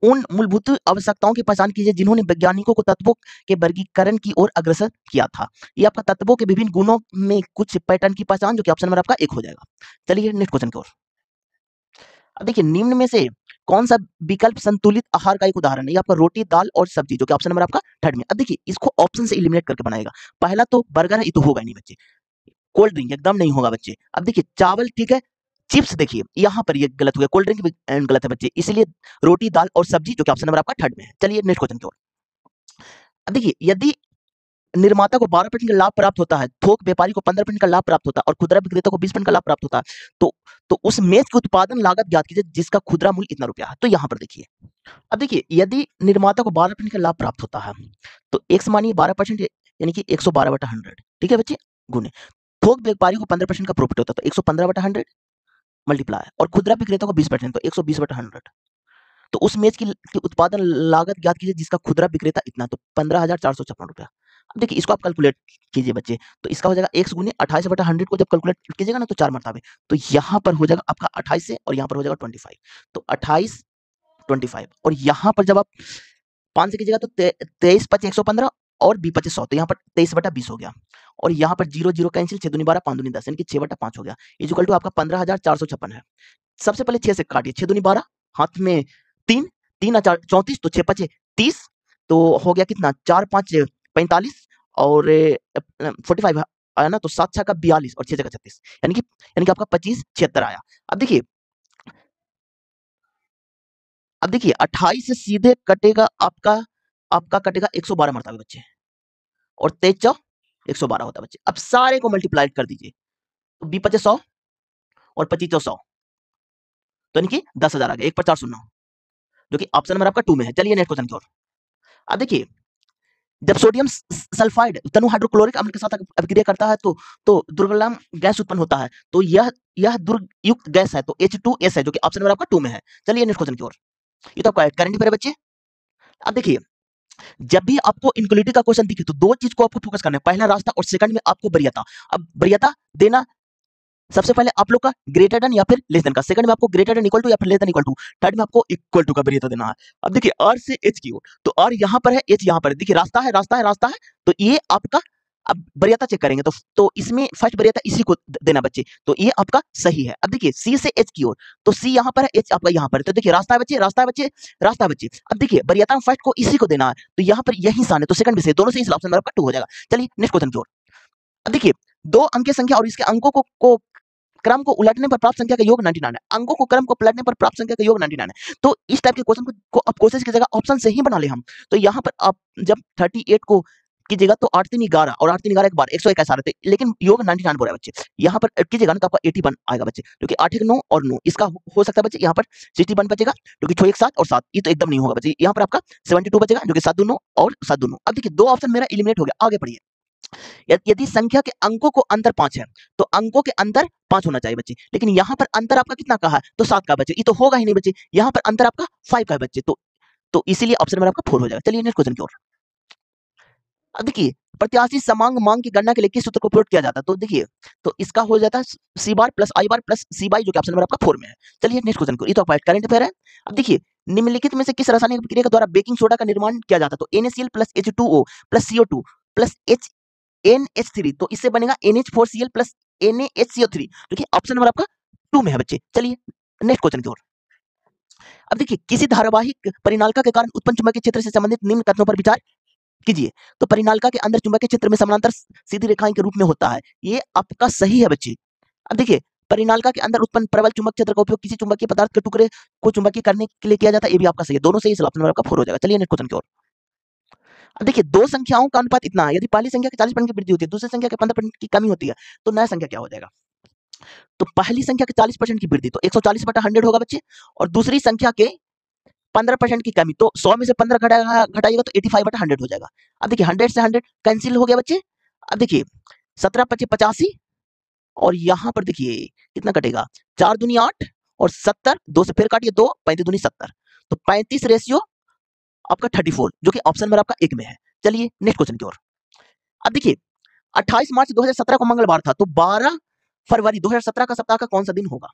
उन मूलभूत आवश्यकताओं की पहचान कीजिए जिन्होंने वैज्ञानिकों को तत्वों के वर्गीकरण की ओर अग्रसर किया था। ये आपका तत्वों के विभिन्न गुणों में कुछ पैटर्न की पहचान, जो कि ऑप्शन नंबर आपका 1 हो जाएगा। चलिए नेक्स्ट क्वेश्चन की ओर। अब देखिए, निम्न में से कौन सा विकल्प संतुलित आहार का एक उदाहरण है? ये आपका रोटी, दाल और सब्जी, जो कि ऑप्शन नंबर आपका 3rd में। अब देखिए, इसको ऑप्शन से एलिमिनेट करके बनाएगा। पहला तो बर्गर है, ये तो होगा ही नहीं बच्चे। कोल्ड ड्रिंक एकदम नहीं होगा बच्चे। अब देखिए, चावल ठीक है, चिप्स देखिए यहाँ पर ये गलत हो गया, कोल्ड ड्रिंक भी गलत है बच्चे, इसलिए रोटी, दाल और सब्जी, जो कि ऑप्शन नंबर आपका 3rd में है। चलिए नेक्स्ट क्वेश्चन की ओर। अब देखिए, यदि निर्माता को 12% का लाभ प्राप्त होता है, थोक व्यापारी को 15% का लाभ प्राप्त होता है और खुदरा विक्रेता को 20% का लाभ प्राप्त होता है, तो उस मेज की उत्पादन लागत ज्ञात कीजिए जिसका खुदरा मूल्य इतना रुपया है। तो यहाँ पर देखिए, अब देखिए, यदि निर्माता को 12% का लाभ प्राप्त होता है, तो x मानिए 12%, यानी कि 112/100, ठीक है बच्चे, गुने थोक व्यापारी को 15% का प्रॉफिट होता है, तो 115/100 मल्टीप्लाई, और खुदरा विक्रेता को 20%, तो 120/100। तो उस मेज की उत्पादन लागत ज्ञात कीजिए जिसका खुदरा विक्रेता इतना, तो 15,456 रुपया। अब देखिए, इसको आप कैलकुलेट कीजिए बच्चे, तो इसका हो जाएगा x गुने 28/100 को जब कैलकुलेट कीजिएगा ना, तो 4 मरतबे, तो यहाँ पर हो जाएगा आपका 28 से, और यहाँ पर हो जाएगा 25, तो 28 25, और यहाँ पर जब आप 5 से कीजिएगा तो 23 5 115 और 20 25 100, तो यहाँ पर 23/20 हो गया, और यहाँ पर 0 0 कैंसिल, 6 दूनी 12 5 दूनी 10, यानी कि 6/5 हो गया, इज इक्वल टू आपका 15,456 है। सबसे पहले 6 से काटिए, 6 दूनी 12, हाथ में 3 3 4 34, तो 6 5 30, तो हो गया कितना 4 5 45, और 45 आया ना, तो 7 6 का 42 और 6 6 का 36, यानी कि आपका 25 76 आया। अब देखिए 28 से सीधे कटेगा आपका कटेगा 112 मरतबे बच्चे, और 23 चौ 112 होता है बच्चे। अब सारे को मल्टीप्लाई कर दीजिए, तो 20 25 100 और 25 चौ 100, तो यानी कि 10,000 आ गया, 1 पर 4 शून्य, जो कि ऑप्शन नंबर आपका 2 में है। चलिए नेक्स्ट क्वेश्चन की ओर। अब देखिए, जब सोडियम सल्फाइड तनु हाइड्रोक्लोरिक अम्ल के साथ अभिक्रिया करता है तो दुर्गम गैस उत्पन्न होता है, तो यह दुर्गयुक्त गैस है, तो H2S है, जो कि ऑप्शन नंबर आपका 2 में है। चलिए नेक्स्ट क्वेश्चन की ओर। ये तो आपका करंट अफेयर है बच्चे। अब देखिए, जब भी आपको इनक्वलिटी का क्वेश्चन दिखे तो दो चीज को आपको फोकस करना है, पहला रास्ता और सेकंड में आपको वरीयता। अब वरीयता देना सबसे पहले आप लोग का ग्रेटर देन या फिर लेस देन का, सेकंड में आपको ग्रेटर देन इक्वल टू या फिर less than equal to, third में आपको इक्वल टू का वरीयता देना है। अब देखिए, R से H की ओर, तो R यहाँ पर है, H यहाँ पर है, देखिए रास्ता है रास्ता है रास्ता है, तो ये आपका, अब वरीयता चेक करेंगे तो इसमें फर्स्ट वरीयता इसी को देना बच्चे, तो ये आपका सही है। अब देखिए, C से H की ओर, तो C यहाँ पर है, H आपका यहाँ पर है, तो देखिए रास्ता है बच्चे रास्ता है बच्चे रास्ता है बच्चे। अब देखिए, वरीयता में फर्स्ट को इसी को देना है, तो यहाँ पर यही स्थान है, तो सेकंड भी सही, दोनों से इस ऑप्शन नंबर आपका 2 हो जाएगा। चलिए नेक्स्ट क्वेश्चन की ओर। अब देखिए, दो अंक की संख्या और इसके अंकों को क्रम को उलटने पर प्राप्त संख्या का योग 99 है, अंकों को क्रम को पलटने पर प्राप्त संख्या का योग 99 है। तो इस टाइप के क्वेश्चन को आप कोशिश कीजिएगा ऑप्शन से ही बना ले हम। तो यहाँ पर आप जब 38 को कीजिएगा तो 8 3 11 और 8 3 11 एक बार 121 आ रहे थे, लेकिन योग 99 बोल रहा है बच्चे। यहाँ पर कीजिएगा ना तो आपका 81 आएगा बच्चे, क्योंकि 8 1 9 और 9 इसका हो सकता है बच्चे, यहाँ पर 61 बचेगा, क्योंकि 6 1 7 और 7 ये तो एकदम नहीं होगा बच्चे। यहाँ पर आपका 72 बचेगा, जो कि 7 2 9 और 7 2 9। अब देखिए, दो ऑप्शन मेरा एलिमिनेट हो गया, आगे पढ़िए। यदि संख्या के अंकों को अंतर 5 है, तो अंकों के अंतर 5 होना चाहिए बच्चे, लेकिन यहाँ पर अंतर आपका कितना का है, तो 7 का बच्चे, ये तो होगा ही नहीं बच्चे। यहाँ पर अंतर आपका 5 का है बच्चे, तो इसीलिए ऑप्शन नंबर आपका 4 हो जाएगा। चलिए नेक्स्ट क्वेश्चन की ओर। अब देखिए, प्रत्याशी समांग मांग की गणना के लिए किस सूत्र का उपयोग किया जाता है, तो देखिए, तो इसका हो जाता है C bar plus I bar plus C by, जो कि ऑप्शन नंबर आपका 4 में है। चलिए नेक्स्ट क्वेश्चन को, ये तो आपका करंट अफेयर है। अब देखिए, निम्नलिखित में से किस रासायनिक प्रक्रिया के द्वारा बेकिंग सोडा का निर्माण किया जाता है, तो NaCl plus H2O plus CO2 plus NH3, तो इससे बनेगा NH4Cl प्लस NaHCO3, देखिए ऑप्शन नंबर आपका 2 में है बच्चे। चलिए नेक्स्ट क्वेश्चन की ओर। अब देखिए, किसी धारावाहिक परिनालिका के कारण उत्पन्न चुंबकीय क्षेत्र से संबंधित निम्न कथनों पर विचार कीजिए। तो परिनालिका के अंदर चुंबकीय क्षेत्र में समानांतर सीधी रेखाएं के रूप में होता है, ये आपका सही है बच्चे। अब देखिए, परिनालिका के अंदर उत्पन्न प्रबल चुंबक क्षेत्र का उपयोग किसी चुंबकीय पदार्थ के टुकड़े को चुंबकीय करने के लिए किया जाता है, ये भी आपका सही है, दोनों सही, ऑप्शन नंबर आपका 4 हो जाएगा। चलिए नेक्स्ट क्वेश्चन की ओर। अब देखिए दो संख्याओं का अनुपात इतना है, यदि पहली संख्या के 40% की वृद्धि होती है, दूसरी संख्या के 15% की कमी होती है, तो नया संख्या क्या हो जाएगा? तो पहली संख्या के 40% की वृद्धि तो 140/100 होगा बच्चे, और दूसरी संख्या के 15% की कमी तो 100 में से 15 घटाइएगा तो 85/100 हो जाएगा। अब देखिए 100 से 100 कैंसिल हो गया बच्चे। अब देखिए 17 × 25 = 85, और यहाँ पर देखिए कितना कटेगा, 4 दूनी 8 और 70, 2 से फिर काटिए 2, 35 दूनी 70, तो 35 रेशियो आपका 34, जो कि ऑप्शन नंबर आपका 1 में है। चलिए नेक्स्ट क्वेश्चन की ओर। अब देखिए 28 मार्च 2017 को मंगलवार था, तो 12 फरवरी 2017 का सप्ताह का कौन सा दिन होगा?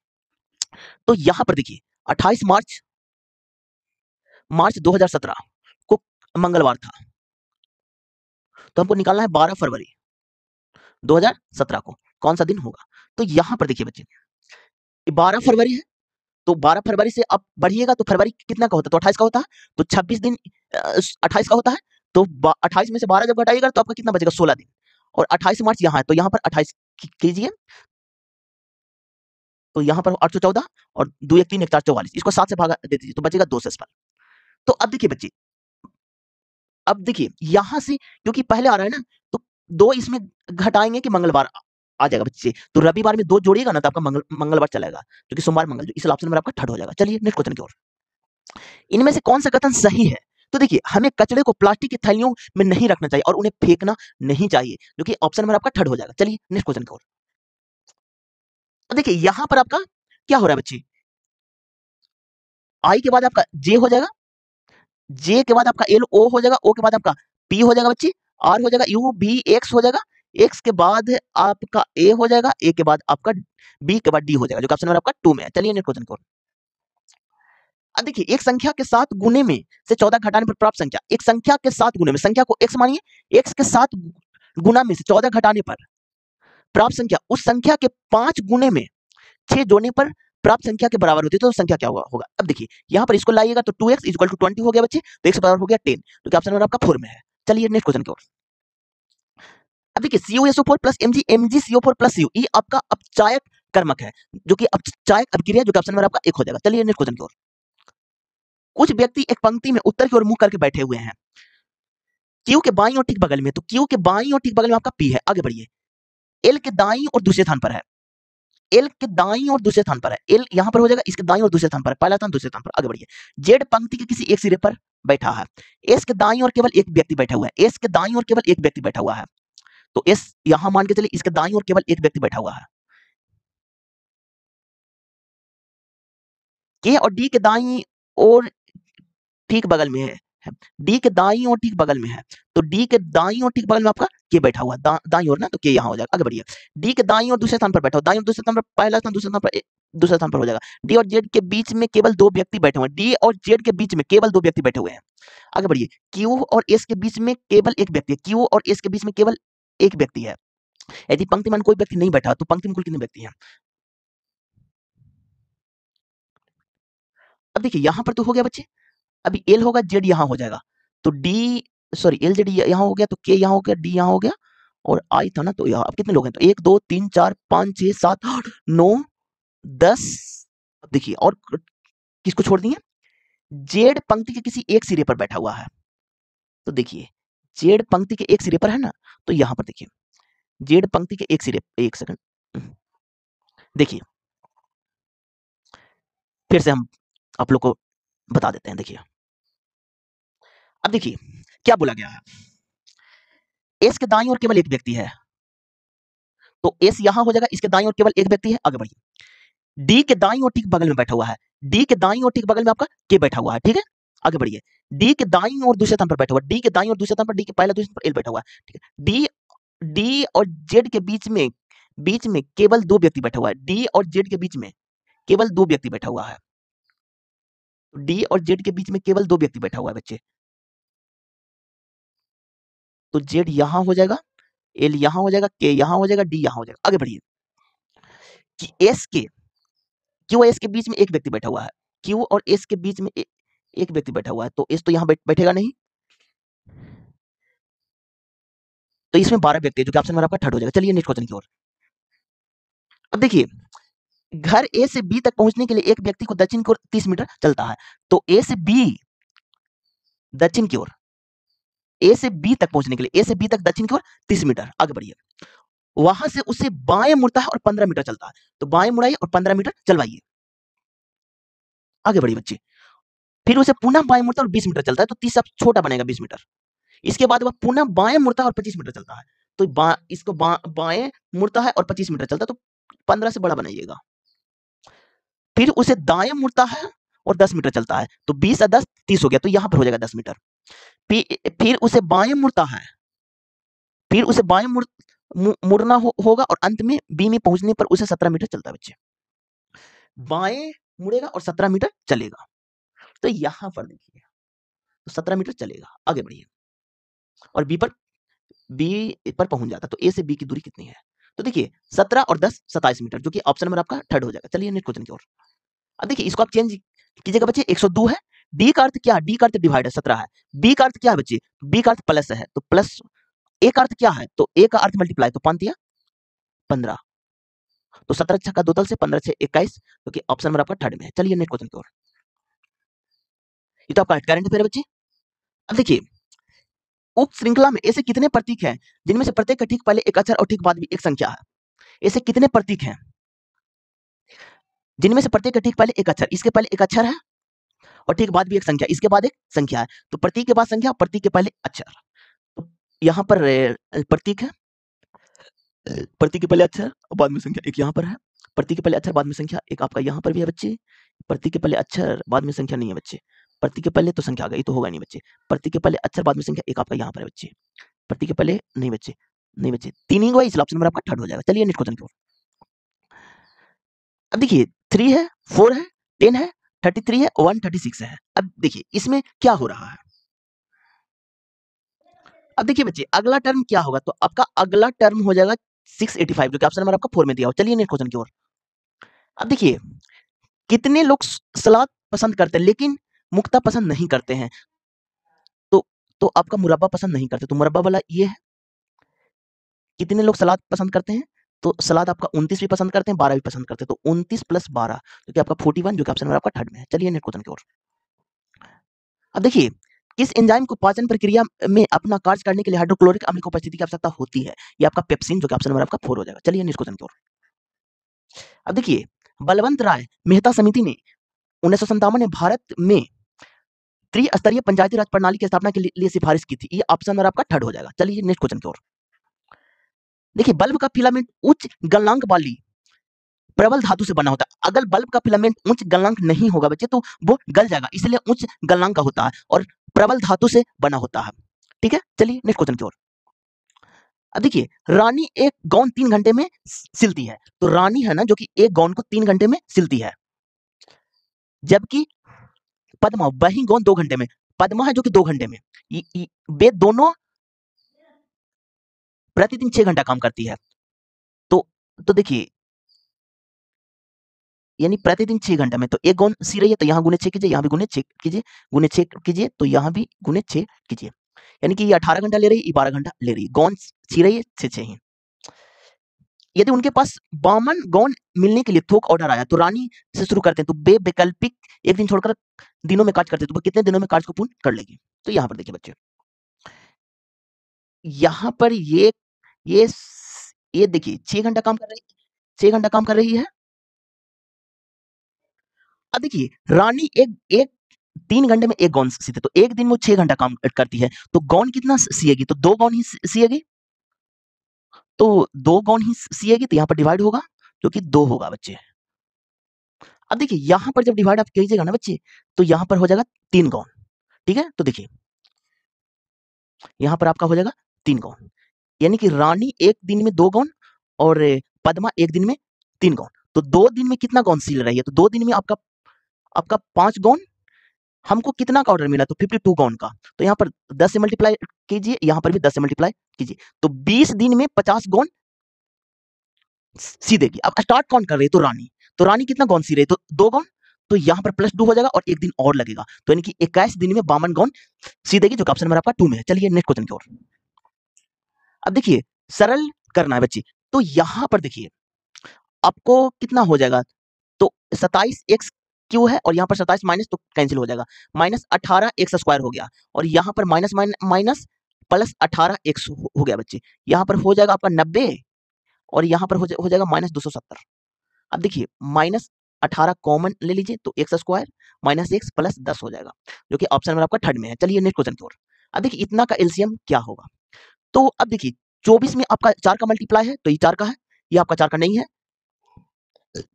तो यहाँ पर देखिए 28 मार्च 2017 को मंगलवार था, तो हमको निकालना है 12 फरवरी 2017 को कौन सा दिन होगा। तो यहाँ पर देखिए बच्चे 12 फरवरी है, तो 12 फरवरी से आप बढ़िएगा तो फरवरी कितना का होता है, तो 28 का होता है, तो 26 दिन 28 का होता है, तो 28 में से 12 जब घटाइएगा तो आपका कितना बचेगा, 16 दिन, और 28 मार्च यहाँ है, तो यहाँ पर 28 कीजिए, तो यहाँ पर 814 और 2 1 3 1 4 44, इसको 7 से भागा दे दीजिए तो बचेगा 2 तो अब देखिए बच्चे, अब देखिए यहाँ से क्योंकि पहले आ रहा है ना, तो 2 इसमें घटाएंगे कि मंगलवार आ जाएगा बच्चे, तो रविवार में 2 जोड़िएगा ना तो आपका मंगलवार चलेगा, क्योंकि सोमवार मंगल, इसलिए ऑप्शन नंबर आपका थर्ड हो जाएगा। चलिए नेक्स्ट क्वेश्चन की ओर। इनमें से कौन सा कथन सही है? तो देखिए हमें कचरे को प्लास्टिक की थैलियों में नहीं रखना चाहिए और उन्हें फेंकना नहीं चाहिए, जो कि ऑप्शन नंबर आपका थर्ड हो जाएगा। चलिए नेक्स्ट क्वेश्चन की ओर। देखिए यहां पर आपका क्या हो रहा है बच्चे, आई के बाद आपका जे हो जाएगा, जे के बाद आपका एल ओ हो जाएगा, ओ के बाद आपका पी हो जाएगा बच्चे, आर हो जाएगा, यू बी एक्स हो जाएगा, एक्स के बाद आपका ए हो जाएगा, ए के बाद आपका बी के बाद डी हो जाएगा, जो ऑप्शन नंबर आपका 2 में है। चलिए नेक्स्ट क्वेश्चन की ओर। अब देखिए एक संख्या के साथ गुने में से 14 घटाने पर प्राप्त संख्या, एक संख्या के साथ गुने में, संख्या को x मानिए, x के साथ गुना में से 14 घटाने पर प्राप्त संख्या उस संख्या के 5 गुने में 6 जोड़ने पर प्राप्त संख्या के बराबर होती है, तो संख्या क्या होगा? अब देखिए यहाँ पर इसको लाइएगा तो 2x = 20 हो गया बच्चे, तो x बराबर हो गया 10, तो ऑप्शन नंबर आपका 4 में है। चलिए नेक्स्ट क्वेश्चन की ओर। अब देखिए CuSO4 + Mg MgCO4 + Cu, ये आपका अपचायक कर्मक है, जो कि अपचायक अभिक्रिया, जो कि ऑप्शन नंबर आपका 1 हो जाएगा। चलिए नेक्स्ट क्वेश्चन की ओर। कुछ व्यक्ति एक पंक्ति में उत्तर की ओर मुंह करके बैठे हुए हैं, क्यू के बाईं और ठीक बगल में, तो क्यू के बाईं और ठीक बगल में आपका पी है, आगे बढ़िए। एल के दाईं और दूसरे स्थान पर है, एल के दाईं और दूसरे स्थान पर है, एल यहां पर हो जाएगा, इसके दाईं और दूसरे स्थान पर है, पहला स्थान दूसरे स्थान पर, आगे बढ़िए। जेड पंक्ति के किसी एक सिरे पर बैठा है, एस के दाईं और केवल एक व्यक्ति बैठा हुआ है, एस के दाईं और केवल एक व्यक्ति बैठा हुआ है, तो एस यहां मान के चलिए इसके दाईं और केवल एक व्यक्ति बैठा हुआ है, के और डी के दाईं और ठीक बगल में है, डी के दाईं और ठीक बगल में है, तो डी के दाईं और ठीक बगल में आपका के बैठा हुआ है, दाईं ओर ना, तो के यहाँ हो जाएगा, आगे बढ़िए। डी के दाईं और दूसरे स्थान पर बैठा हुआ, दाईं और दूसरे स्थान पर, पहला स्थान दूसरे स्थान पर, दूसरे स्थान पर हो जाएगा। डी और जेड के बीच में केवल 2 व्यक्ति बैठे हुए हैं, डी और जेड के बीच में केवल 2 व्यक्ति बैठे हुए हैं, आगे बढ़िए। क्यू और एस के बीच में केवल एक व्यक्ति है, क्यू और एस के बीच में केवल एक व्यक्ति है, यदि पंक्ति में कोई व्यक्ति नहीं बैठा तो पंक्ति में कुल कितने व्यक्ति हैं? अब देखिए यहाँ पर तो हो गया बच्चे, अभी एल होगा, जेड यहाँ हो जाएगा, तो डी सॉरी एल जेड यहाँ हो गया, तो के यहाँ हो गया, डी यहाँ हो गया, और आई था ना, तो यहाँ अब कितने लोग हैं, तो 1 2 3 4 5 6 7 8 9 10। अब देखिए और किसको छोड़ दिए, जेड पंक्ति के किसी एक सिरे पर बैठा हुआ है, तो देखिए जेड पंक्ति के एक सिरे पर है ना, तो यहाँ पर देखिए जेड पंक्ति के एक सिरे, एक सेकंड देखिए, फिर से हम आप लोग को बता देते हैं। देखिए अब देखिए क्या बोला गया है, एस के दाईं ओर केवल एक व्यक्ति है, तो एस यहां हो जाएगा, इसके दाईं ओर केवल एक व्यक्ति है, आगे बढ़िए। डी के दाईं ओर ठीक बगल में बैठा हुआ है, डी के दाईं ओर ठीक बगल में आपका के बैठा हुआ है, ठीक है, आगे बढ़िए। डी के दाईं ओर दूसरे स्थान पर बैठा हुआ है, डी के दाईं ओर दूसरे स्थान पर, डी के पहला दूसरे स्थान पर एल बैठा हुआ है, ठीक है। डी डी और जेड के बीच में केवल 2 व्यक्ति बैठा हुआ है, डी और जेड के बीच में केवल 2 व्यक्ति बैठा हुआ है, डी और जेड के बीच में केवल 2 व्यक्ति बैठा हुआ है बच्चे, तो जेड यहां हो जाएगा, एल यहां हो जाएगा, के यहां हो जाएगा, डी यहां हो जाएगा, आगे बढ़िए। कि एस के क्यू और एस के बीच में एक व्यक्ति बैठा हुआ है, क्यू और एस के बीच में एक व्यक्ति बैठा हुआ है, तो एस तो यहाँ बैठेगा नहीं, तो इसमें 12 व्यक्ति है, जो कि ऑप्शन नंबर आपका थर्ड हो जाएगा। चलिए नेक्स्ट क्वेश्चन की ओर। अब देखिए घर ए से बी तक पहुंचने के लिए एक व्यक्ति को दक्षिण की ओर 30 मीटर चलता है, तो ए से बी दक्षिण की ओर ए से बी तक पहुंचने के लिए, ए से बी तक दक्षिण की ओर 30 मीटर आगे बढ़िए। वहां से उसे बाएं मुड़ता है और 15 मीटर चलता है, तो बाएं मुड़ाइए और 15 मीटर चलवाइए। आगे बढ़िए बच्चे। फिर उसे पुनः बाएं मुड़ता है और 20 मीटर चलता है, तो 30 सबसे छोटा बनेगा 20 मीटर। इसके बाद वह पुनः बाएं मुड़ता है और 25 मीटर चलता है, तो इसको बाएं मुड़ता है और 25 मीटर चलता है, तो 15 से बड़ा बनाइएगा। फिर उसे दाएं मुड़ता है और 10 मीटर चलता है, तो 20 और 10 30 हो गया, तो यहां पर हो जाएगा 10 मीटर। फिर उसे बाएं मुड़ता है, फिर उसे बाएं मुड़ना होगा और अंत में बी में पहुंचने पर उसे 17 मीटर चलता है बच्चे। बाएं मुड़ेगा और 17 मीटर चलेगा, तो यहां पर देखिए तो 17 मीटर चलेगा। आगे बढ़िए और बी पर पहुंच जाता, तो ए से बी की दूरी कितनी है? तो देखिए 17 और 10 27 मीटर, जो कि ऑप्शन नंबर आपका थर्ड हो जाएगा। चलिए नेक्स्ट क्वेश्चन की ओर। अब देखिए इसको आप चेंज कीजिएगा बच्चे। 102 है, डी का अर्थ क्या है? डी का अर्थ डिवाइड है, 17 है। बी का अर्थ क्या है बच्चे? बी का अर्थ प्लस है, तो प्लस। ए का अर्थ क्या है? तो ए का अर्थ मल्टीप्लाई, तो 5 या 15, तो 17 छक्का 2 तल से 15 6 21, जो कि ऑप्शन नंबर आपका थर्ड में है। चलिए नेक्स्ट क्वेश्चन की ओर। ये तो आपका करंट अफेयर है बच्चे। अब देखिए उप श्रृंखला में ऐसे कितने प्रतीक हैं जिनमें से प्रत्येक का ठीक पहले एक अक्षर और ठीक बाद भी एक संख्या है? ऐसे कितने प्रतीक हैं जिनमें से प्रत्येक का ठीक पहले एक अक्षर, इसके पहले एक अक्षर है और ठीक बाद भी एक संख्या, इसके बाद एक संख्या है, तो प्रतीक के बाद संख्या, प्रतीक के पहले अक्षर। तो यहाँ पर प्रतीक है, प्रतीक के पहले अक्षर और बाद में संख्या, एक यहाँ पर है। प्रतीक के पहले अक्षर बाद में संख्या, एक आपका यहाँ पर भी है बच्चे। प्रतीक के पहले अक्षर बाद में संख्या नहीं है बच्चे। प्रतीक के पहले तो संख्या आ गई, तो होगा नहीं बच्चे। प्रतीक के पहले अक्षर बाद में संख्या, एक आपका यहाँ पर है बच्चे। प्रतीक के पहले नहीं बच्चे, नहीं बच्चे, तीन ही हुआ, इसलिए ऑप्शन नंबर आपका थर्ड हो जाएगा। चलिए नेक्स्ट क्वेश्चन की ओर। अब देखिए 3 है, 4 है, 10 है, 33 है, 136 है। अब देखिए इसमें क्या हो रहा है। अब देखिए बच्चे अगला टर्म क्या होगा, तो आपका अगला टर्म हो जाएगा 685, जो कि ऑप्शन नंबर आपका 4 में दिया हो। चलिए नेक्स्ट क्वेश्चन की ओर। अब देखिए कितने लोग सलाद पसंद करते हैं लेकिन मुक्ता पसंद नहीं करते हैं? तो तो आपका मुरब्बा पसंद नहीं करते, तो मुरब्बा वाला ये है। कितने लोग सलाद पसंद करते हैं? तो सलाद आपका 29 भी पसंद करते हैं, 12 भी पसंद करते हैं, तो 29 प्लस 12, जो कि आपका 41, जो कि ऑप्शन नंबर आपका थर्ड में है। चलिए नेक्स्ट क्वेश्चन की ओर। अब देखिए किस एंजाइम को पाचन प्रक्रिया में अपना कार्य करने के लिए हाइड्रोक्लोरिक अम्ल की उपस्थिति की आवश्यकता होती है? ये आपका पेप्सिन, जो कि ऑप्शन नंबर आपका 4 हो जाएगा। चलिए नेक्स्ट क्वेश्चन की ओर। अब देखिए बलवंत राय मेहता समिति ने 1957 में भारत में त्रिस्तरीय पंचायती राज प्रणाली की स्थापना के लिए सिफारिश की थी। ये ऑप्शन नंबर आपका थर्ड हो जाएगा। चलिए नेक्स्ट क्वेश्चन की ओर। देखिए बल्ब का फिलामेंट उच्च गलनांक वाली प्रबल धातु से बना होता है। अगर बल्ब का फिलामेंट उच्च गलनांक नहीं होगा बच्चे, तो वो गल जाएगा, इसलिए उच्च गलनांक का होता है और प्रबल धातु से बना होता है। ठीक है, चलिए नेक्स्ट क्वेश्चन की ओर। अब देखिए रानी एक गाउन 3 घंटे में सिलती है, तो रानी है ना जो कि एक गाउन को 3 घंटे में सिलती है, जबकि पद्मा वही गाउन 2 घंटे में, पद्मा है जो कि 2 घंटे में, वे दोनों प्रतिदिन 6 घंटा काम करती है। तो देखिए यानी प्रतिदिन 6 घंटा में, तो एक गाउन सी रही है, तो यहाँ गुने 6 कीजिए, यहाँ भी गुने 6 कीजिए, गुने 6 कीजिए, तो यहाँ भी गुने 6 कीजिए, यानी कि ये 18 घंटा ले रही है, ये 12 घंटा ले रही है। गाउन सी रही है 6 ही। यदि उनके पास 52 गाउन मिलने के लिए थोक ऑर्डर आया, तो रानी से शुरू करते हैं, तो वैकल्पिक एक दिन छोड़कर दिनों में कार्य करते हैं, तो वो कितने दिनों में कार्य को पूर्ण कर लेगी? तो यहाँ पर देखिए बच्चे, यहाँ पर ये ये देखिए 6 घंटा काम कर रही है, 6 घंटा काम कर रही है। अब देखिए रानी एक 3 घंटे में एक गाउन सीते, तो एक दिन वो 6 घंटा काम करती है, तो गाउन कितना सिएगी? तो 2 गाउन ही सिएगी, तो 2 गाउन ही सिएगी, तो यहाँ पर डिवाइड होगा, जो कि 2 होगा बच्चे। अब देखिए यहाँ पर जब डिवाइड आप कीजिएगा ना बच्चे, तो यहाँ पर हो जाएगा 3 गाउन। ठीक है, तो देखिए यहाँ पर आपका हो जाएगा 3 गाउन, यानी कि रानी एक दिन में 2 गाउन और पद्मा एक दिन में 3 गाउन, तो 2 दिन में कितना गाउन सिल रही है? तो 2 दिन में आपका 5 गाउन, हमको कितना का ऑर्डर मिला? तो 52 गाउन का, तो यहाँ पर 10 से मल्टीप्लाई कीजिए, यहाँ पर भी 10 से मल्टीप्लाई कीजिए, तो 20 दिन में 50 गाउन सी देगी। अब स्टार्ट कौन कर रही है? तो रानी कितना गाउन सी रही है? तो 2 गाउन, तो यहाँ पर +2 हो जाएगा और एक दिन और लगेगा, तो यानी कि 21 दिन में 52 गाउन सी देगी, जो कि ऑप्शन नंबर आपका 2 में है। चलिए नेक्स्ट क्वेश्चन की ओर। अब देखिए सरल करना है बच्चे, तो यहाँ पर देखिए आपको कितना हो जाएगा? तो 27 एक्स क्यू है और यहाँ पर 27 माइनस, तो कैंसिल हो जाएगा, -18 एक्स स्क्वायर हो गया, और यहाँ पर माइनस माइनस प्लस 18x हो गया बच्चे। यहाँ पर हो जाएगा आपका 90 और यहाँ पर हो जाएगा माइनस 270। अब देखिए माइनस 18 कॉमन ले लीजिए तो x square minus x plus 10 हो जाएगा, जो कि ऑप्शन नंबर आपका थर्ड में है। चलिए नेक्स्ट क्वेश्चन की ओर। अब देखिए इतना का एलसीएम क्या होगा। तो अब देखिए 24 में आपका 4 का मल्टीप्लाई है तो ये 4 का है, ये आपका 4 का नहीं है,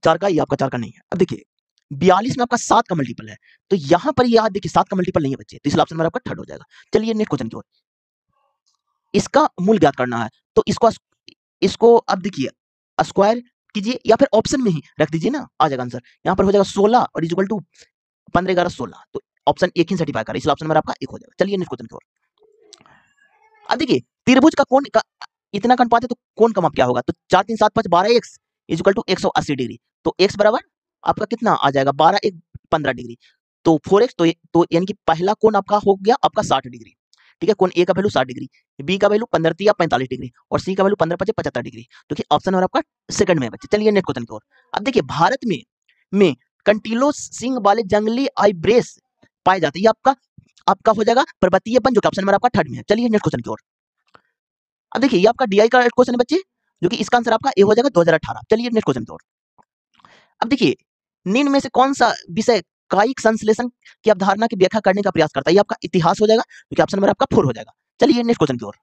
4 का, ये आपका 4 का नहीं है। अब देखिए 42 में आपका 7 का मल्टीपल है, तो यहाँ पर ये याद देखिए 7 का मल्टीपल नहीं है बच्चे, तो इसलिए ऑप्शन नंबर आपका थर्ड हो जाएगा। चलिए नेक्स्ट क्वेश्चन की ओर। इसका मूल ज्ञात करना है, तो इसको अब देखिए स्क्वायर कीजिए या फिर ऑप्शन में ही रख दीजिए ना, आ जाएगा आंसर। यहाँ पर हो जाएगा 16 और इज इक्वल टू 15 11 16, तो ऑप्शन एक ही सर्टिफाई कर, इसलिए ऑप्शन नंबर आपका एक हो जाएगा। चलिए नेक्स्ट क्वेश्चन की ओर। अब देखिए त्रिभुज का कोण का इतना का अनुपात है तो कोण का माप क्या होगा। तो 4 3 7 5 12 x is equal to 180 degree, तो x बराबर आपका कितना आ जाएगा 12 1 15 डिग्री, तो 4x, तो यानी कि पहला कोण आपका हो गया आपका 60 डिग्री। ठीक है, कोण ए का वैल्यू 60 डिग्री, बी का वैल्यू 15 3 45 डिग्री और सी का वैल्यू 15 5 75 डिग्री, जो कि ऑप्शन नंबर आपका सेकंड में है बच्चे। चलिए नेक्स्ट क्वेश्चन की ओर। अब देखिए भारत में कंटीलो सिंग वाले जंगली आइब्रेस पाए जाते हैं, ये आपका हो जाएगा पर्वतीय वन, जो कि ऑप्शन नंबर आपका थर्ड में है। चलिए नेक्स्ट क्वेश्चन की ओर। अब देखिए ये आपका डीआई का क्वेश्चन है बच्चे, जो कि इसका आंसर आपका ए हो जाएगा 2018। चलिए नेक्स्ट क्वेश्चन की ओर। अब देखिए निम्न में से कौन सा विषय कायिक संश्लेषण की अवधारणा की व्याख्या करने का प्रयास करता है। ये आपका इतिहास हो जाएगा, जो कि ऑप्शन नंबर आपका 4 हो जाएगा। चलिए नेक्स्ट क्वेश्चन की ओर।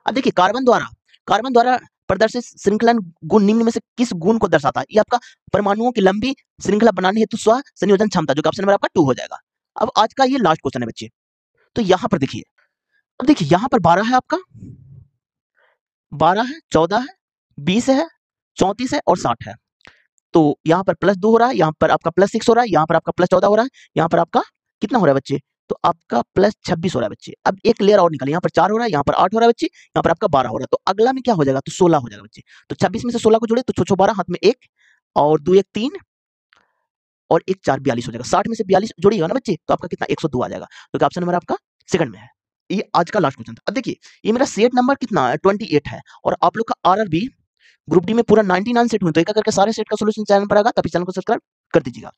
अब देखिए कार्बन द्वारा प्रदर्शित श्रृंखलन गुण निम्न में से किस गुण को दर्शाता है। ये आपका परमाणुओं की लंबी श्रृंखला बनाने हेतु स्व संयोजन क्षमता, जो कि ऑप्शन नंबर आपका 2 हो जाएगा। अब आज का ये लास्ट क्वेश्चन है बच्चे, तो यहाँ पर देखिए, अब देखिए यहाँ पर 12 है आपका, 12 है, 14 है, 20 है, 34 है और 60 है। तो यहाँ पर प्लस 2 हो रहा है, यहाँ पर आपका प्लस 6 हो रहा है, यहाँ पर आपका प्लस 14 हो रहा है, यहाँ पर आपका कितना हो रहा है बच्चे, तो आपका प्लस 26 हो रहा है बच्चे। अब एक लेयर और निकाले, यहाँ पर 4 हो रहा है, यहाँ पर 8 हो रहा है बच्चे, यहाँ पर आपका 12 हो रहा है, तो अगला में क्या हो जाएगा, तो 16 हो जाएगा बच्चे। तो 26 में से 16 को जोड़े तो 6 12, हाथ में 1 और 2 1 3 और 1 4 42 हो जाएगा। 60 में से 42 जोड़िएगा ना बच्चे, तो आपका कितना 102 आ जाएगा, तो ऑप्शन नंबर आपका सेकंड में है। ये आज का लास्ट क्वेश्चन था। अब देखिए ये मेरा सेट नंबर कितना है 28 है, और आप लोग का आरआरबी ग्रुप डी में पूरा 99 सेट हुए, तो एक करके सारे सेट का सॉल्यूशन चैनल पर आएगा, तभी चैनल को सब्सक्राइब कर दीजिएगा।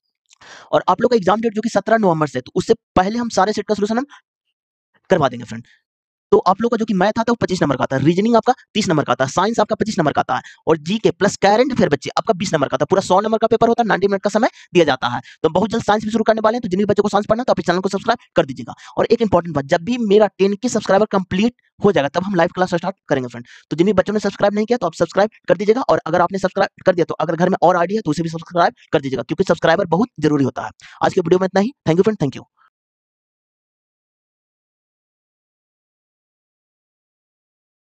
और आप लोग का एग्जाम डेट जो कि 17 नवंबर से है, तो उससे पहले हम सारे सेट का सॉल्यूशन हम करवा देंगे फ्रेंड। तो आप लोग का जो कि मैथ आता है वो 25 नंबर का आता है, रीजनिंग आपका 30 नंबर का आता है, साइंस आपका 25 नंबर का आता है, और जीके प्लस करंट अफेयर बच्चे आपका 20 नंबर का आता है। पूरा 100 नंबर का पेपर होता है, 90 मिनट का समय दिया जाता है। तो बहुत जल्द साइंस भी शुरू करने वाले हैं, तो जिन भी बच्चों को साइंस पढ़ना है तो अपने चैनल को सब्सक्राइब कर दीजिएगा। और एक इंपॉर्टेंट बात, जब भी मेरा 10 के सब्सक्राइबर कंप्लीट हो जाएगा तब हम लाइव क्लास स्टार्ट करेंगे फ्रेंड। तो जिन भी बच्चों ने सब्सक्राइब नहीं किया तो आप सब्सक्राइब कर दीजिएगा, और अगर आपने सब्सक्राइब कर दिया तो अगर घर में और आईडी है तो उसे भी सब्सक्राइब कर दीजिएगा, क्योंकि सब्सक्राइबर बहुत जरूरी होता है। आज के वीडियो में इतना ही। Thank you friend, thank you.